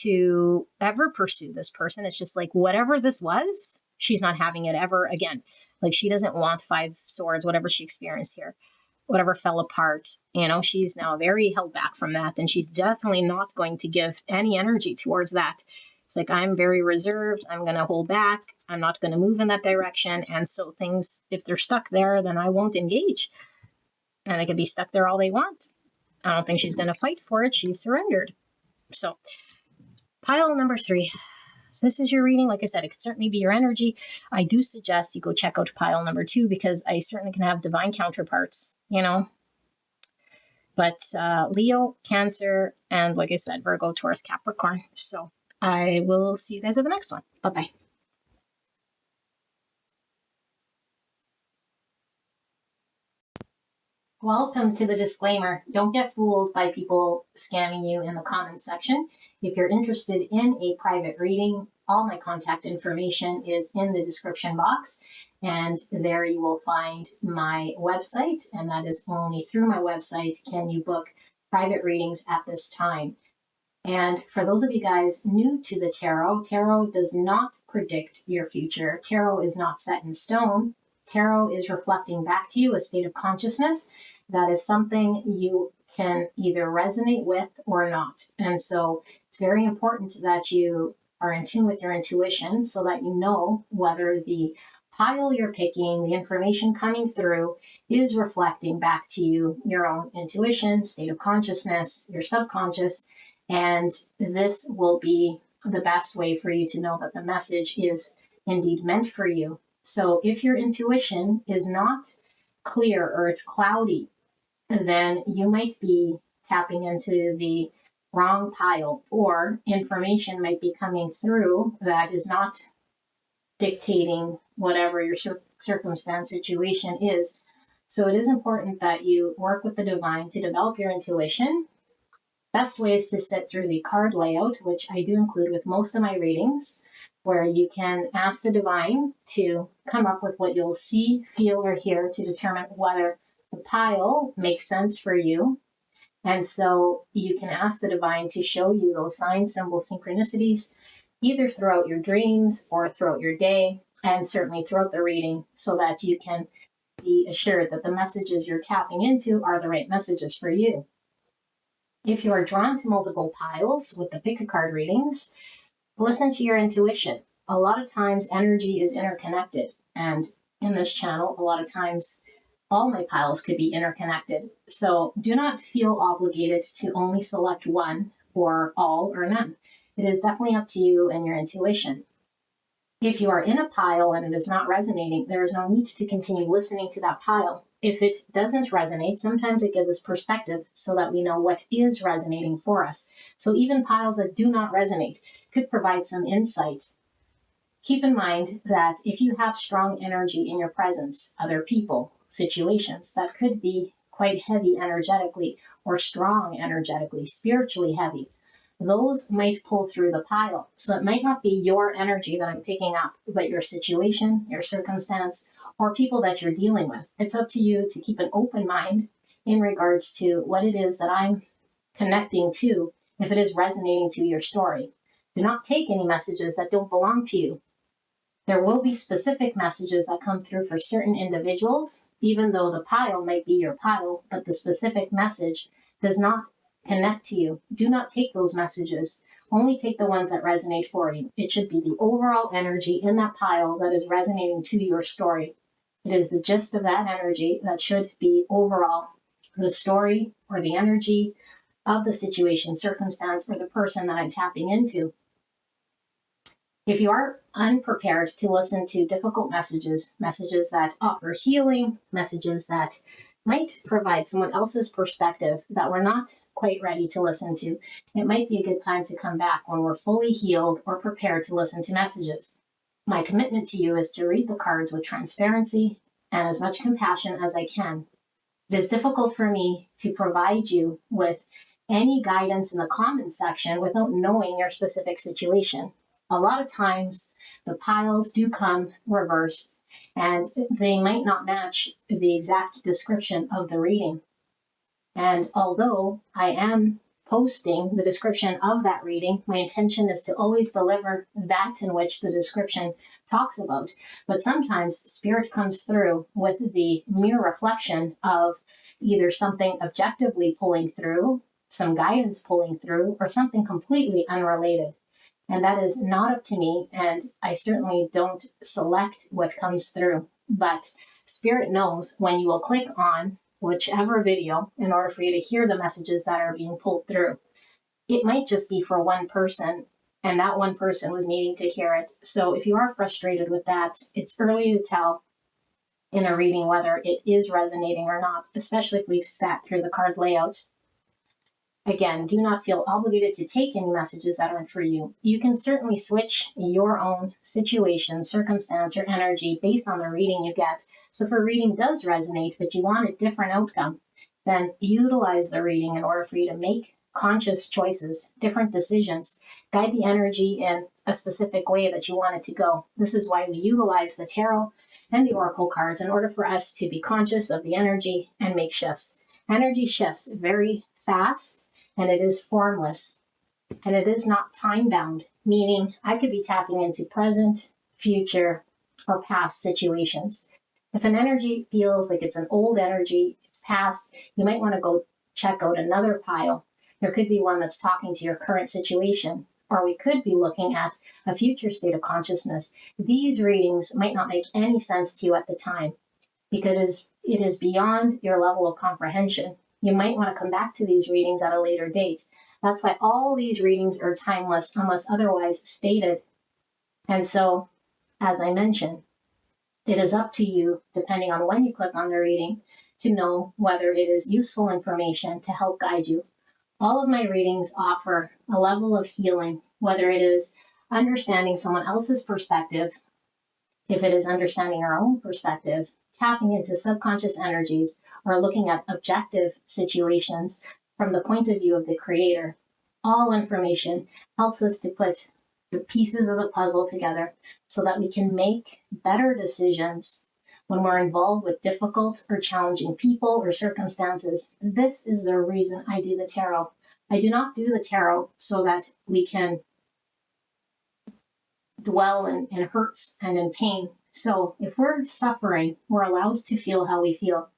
to ever pursue this person. It's just like, whatever this was, she's not having it ever again. Like, she doesn't want 5 swords, whatever she experienced here, whatever fell apart, she's now very held back from that. And she's definitely not going to give any energy towards that. It's like, I'm very reserved. I'm going to hold back. I'm not going to move in that direction. And so things, if they're stuck there, then I won't engage. And they can be stuck there all they want. I don't think she's going to fight for it. She's surrendered. So pile number 3. This is your reading. Like I said, it could certainly be your energy. I do suggest you go check out pile number 2, because I certainly can have divine counterparts, But Leo, Cancer, and like I said, Virgo, Taurus, Capricorn. So I will see you guys at the next one. Bye-bye. Welcome to the disclaimer. Don't get fooled by people scamming you in the comments section. If you're interested in a private reading, all my contact information is in the description box, and there you will find my website, and that is only through my website can you book private readings at this time. And for those of you guys new to the tarot, tarot does not predict your future. Tarot is not set in stone. Tarot is reflecting back to you a state of consciousness that is something you can either resonate with or not. And so it's very important that you are in tune with your intuition so that you know whether the pile you're picking, the information coming through, is reflecting back to you your own intuition, state of consciousness, your subconscious. And this will be the best way for you to know that the message is indeed meant for you. So if your intuition is not clear or it's cloudy, then you might be tapping into the wrong pile, or information might be coming through that is not dictating whatever your circumstance situation is. So it is important that you work with the divine to develop your intuition. Best way is to sit through the card layout, which I do include with most of my readings, where you can ask the divine to come up with what you'll see, feel, or hear to determine whether the pile makes sense for you. And so you can ask the divine to show you those signs, symbols, synchronicities, either throughout your dreams or throughout your day, and certainly throughout the reading, so that you can be assured that the messages you're tapping into are the right messages for you. If you are drawn to multiple piles with the pick a card readings, listen to your intuition. A lot of times energy is interconnected, and in this channel, a lot of times all my piles could be interconnected. So do not feel obligated to only select one or all or none. It is definitely up to you and your intuition. If you are in a pile and it is not resonating, there is no need to continue listening to that pile. If it doesn't resonate, sometimes it gives us perspective so that we know what is resonating for us. So even piles that do not resonate could provide some insight. Keep in mind that if you have strong energy in your presence, other people, situations, that could be quite heavy energetically or strong energetically, spiritually heavy, those might pull through the pile. So it might not be your energy that I'm picking up, but your situation, your circumstance, or people that you're dealing with. It's up to you to keep an open mind in regards to what it is that I'm connecting to, if it is resonating to your story. Do not take any messages that don't belong to you. There will be specific messages that come through for certain individuals, even though the pile might be your pile, but the specific message does not connect to you. Do not take those messages. Only take the ones that resonate for you. It should be the overall energy in that pile that is resonating to your story. It is the gist of that energy that should be overall the story or the energy of the situation, circumstance, or the person that I'm tapping into. If you are unprepared to listen to difficult messages, messages that offer healing, messages that might provide someone else's perspective that we're not quite ready to listen to, it might be a good time to come back when we're fully healed or prepared to listen to messages. My commitment to you is to read the cards with transparency and as much compassion as I can. It is difficult for me to provide you with any guidance in the comments section without knowing your specific situation. A lot of times the piles do come reversed and they might not match the exact description of the reading. And although I am posting the description of that reading, my intention is to always deliver that in which the description talks about. But sometimes spirit comes through with the mere reflection of either something objectively pulling through, some guidance pulling through, or something completely unrelated. And that is not up to me, and I certainly don't select what comes through. But Spirit knows when you will click on whichever video in order for you to hear the messages that are being pulled through. It might just be for one person, and that one person was needing to hear it. So if you are frustrated with that, it's early to tell in a reading whether it is resonating or not, especially if we've sat through the card layout. Again, do not feel obligated to take any messages that aren't for you. You can certainly switch your own situation, circumstance, or energy based on the reading you get. So if a reading does resonate, but you want a different outcome, then utilize the reading in order for you to make conscious choices, different decisions, guide the energy in a specific way that you want it to go. This is why we utilize the tarot and the oracle cards in order for us to be conscious of the energy and make shifts. Energy shifts very fast, and it is formless, and it is not time-bound, meaning I could be tapping into present, future, or past situations. If an energy feels like it's an old energy, it's past, you might want to go check out another pile. There could be one that's talking to your current situation, or we could be looking at a future state of consciousness. These readings might not make any sense to you at the time because it is beyond your level of comprehension. You might want to come back to these readings at a later date. That's why all these readings are timeless unless otherwise stated. And so, as I mentioned, it is up to you, depending on when you click on the reading, to know whether it is useful information to help guide you. All of my readings offer a level of healing, whether it is understanding someone else's perspective, if it is understanding our own perspective, tapping into subconscious energies, or looking at objective situations from the point of view of the creator. All information helps us to put the pieces of the puzzle together so that we can make better decisions when we're involved with difficult or challenging people or circumstances. This is the reason I do the tarot. I do not do the tarot so that we can dwell in hurts and in pain. So if we're suffering, we're allowed to feel how we feel.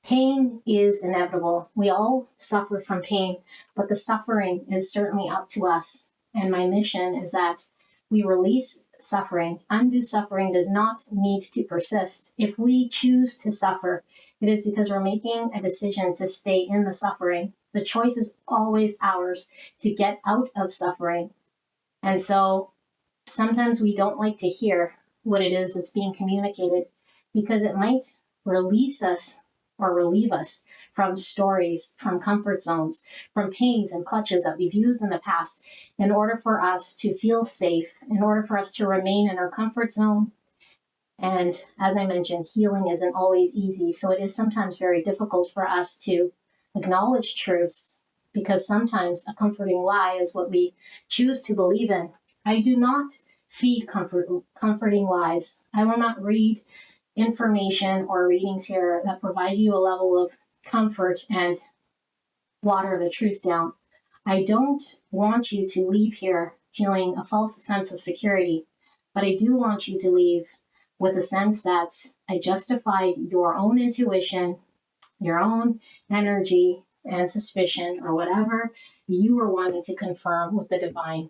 Pain is inevitable. We all suffer from pain, but the suffering is certainly up to us. And my mission is that we release suffering. Undue suffering does not need to persist. If we choose to suffer, it is because we're making a decision to stay in the suffering. The choice is always ours to get out of suffering. And so sometimes we don't like to hear what it is that's being communicated because it might release us or relieve us from stories, from comfort zones, from pains and clutches that we've used in the past in order for us to feel safe, in order for us to remain in our comfort zone. And as I mentioned, healing isn't always easy. So it is sometimes very difficult for us to acknowledge truths because sometimes a comforting lie is what we choose to believe in. I do not feed comforting lies. I will not read information or readings here that provide you a level of comfort and water the truth down. I don't want you to leave here feeling a false sense of security, but I do want you to leave with a sense that I justified your own intuition, your own energy and suspicion, or whatever you were wanting to confirm with the divine.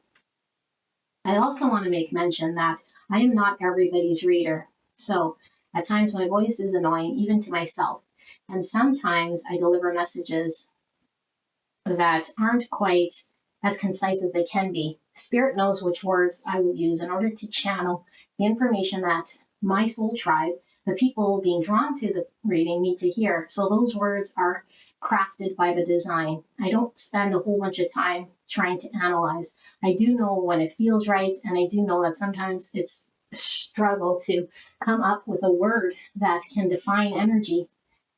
I also want to make mention that I am not everybody's reader. So at times my voice is annoying, even to myself. And sometimes I deliver messages that aren't quite as concise as they can be. Spirit knows which words I will use in order to channel the information that my soul tribe, the people being drawn to the reading, need to hear. So those words are crafted by the design. I don't spend a whole bunch of time trying to analyze. I do know when it feels right, and I do know that sometimes it's a struggle to come up with a word that can define energy.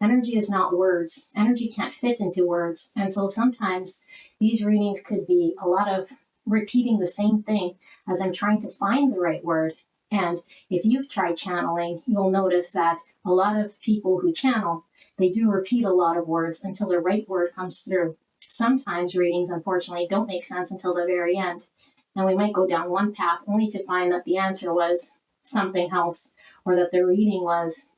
Energy is not words. Energy can't fit into words. And so sometimes these readings could be a lot of repeating the same thing as I'm trying to find the right word. And if you've tried channeling, you'll notice that a lot of people who channel, they do repeat a lot of words until the right word comes through. Sometimes readings, unfortunately, don't make sense until the very end. And we might go down one path only to find that the answer was something else, or that the reading was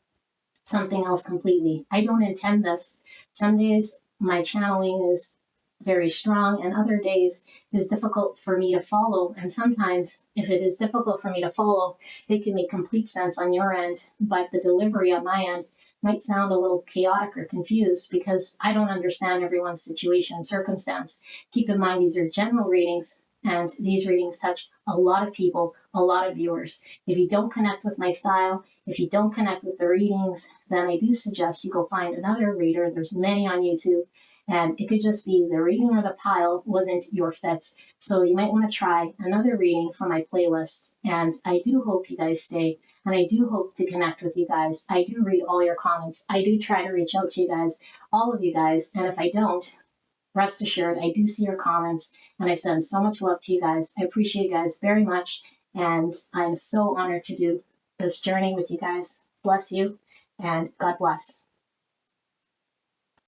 something else completely. I don't intend this. Some days my channeling is very strong, and other days it is difficult for me to follow. And sometimes, if it is difficult for me to follow, it can make complete sense on your end, but the delivery on my end might sound a little chaotic or confused because I don't understand everyone's situation and circumstance. Keep in mind, these are general readings, and these readings touch a lot of people, a lot of viewers. If you don't connect with my style, if you don't connect with the readings, then I do suggest you go find another reader. There's many on YouTube, and it could just be the reading or the pile wasn't your fit. So you might want to try another reading from my playlist. And I do hope you guys stay, and I do hope to connect with you guys. I do read all your comments. I do try to reach out to you guys, all of you guys. And if I don't, rest assured, I do see your comments, and I send so much love to you guys. I appreciate you guys very much, and I'm so honored to do this journey with you guys. Bless you, and God bless.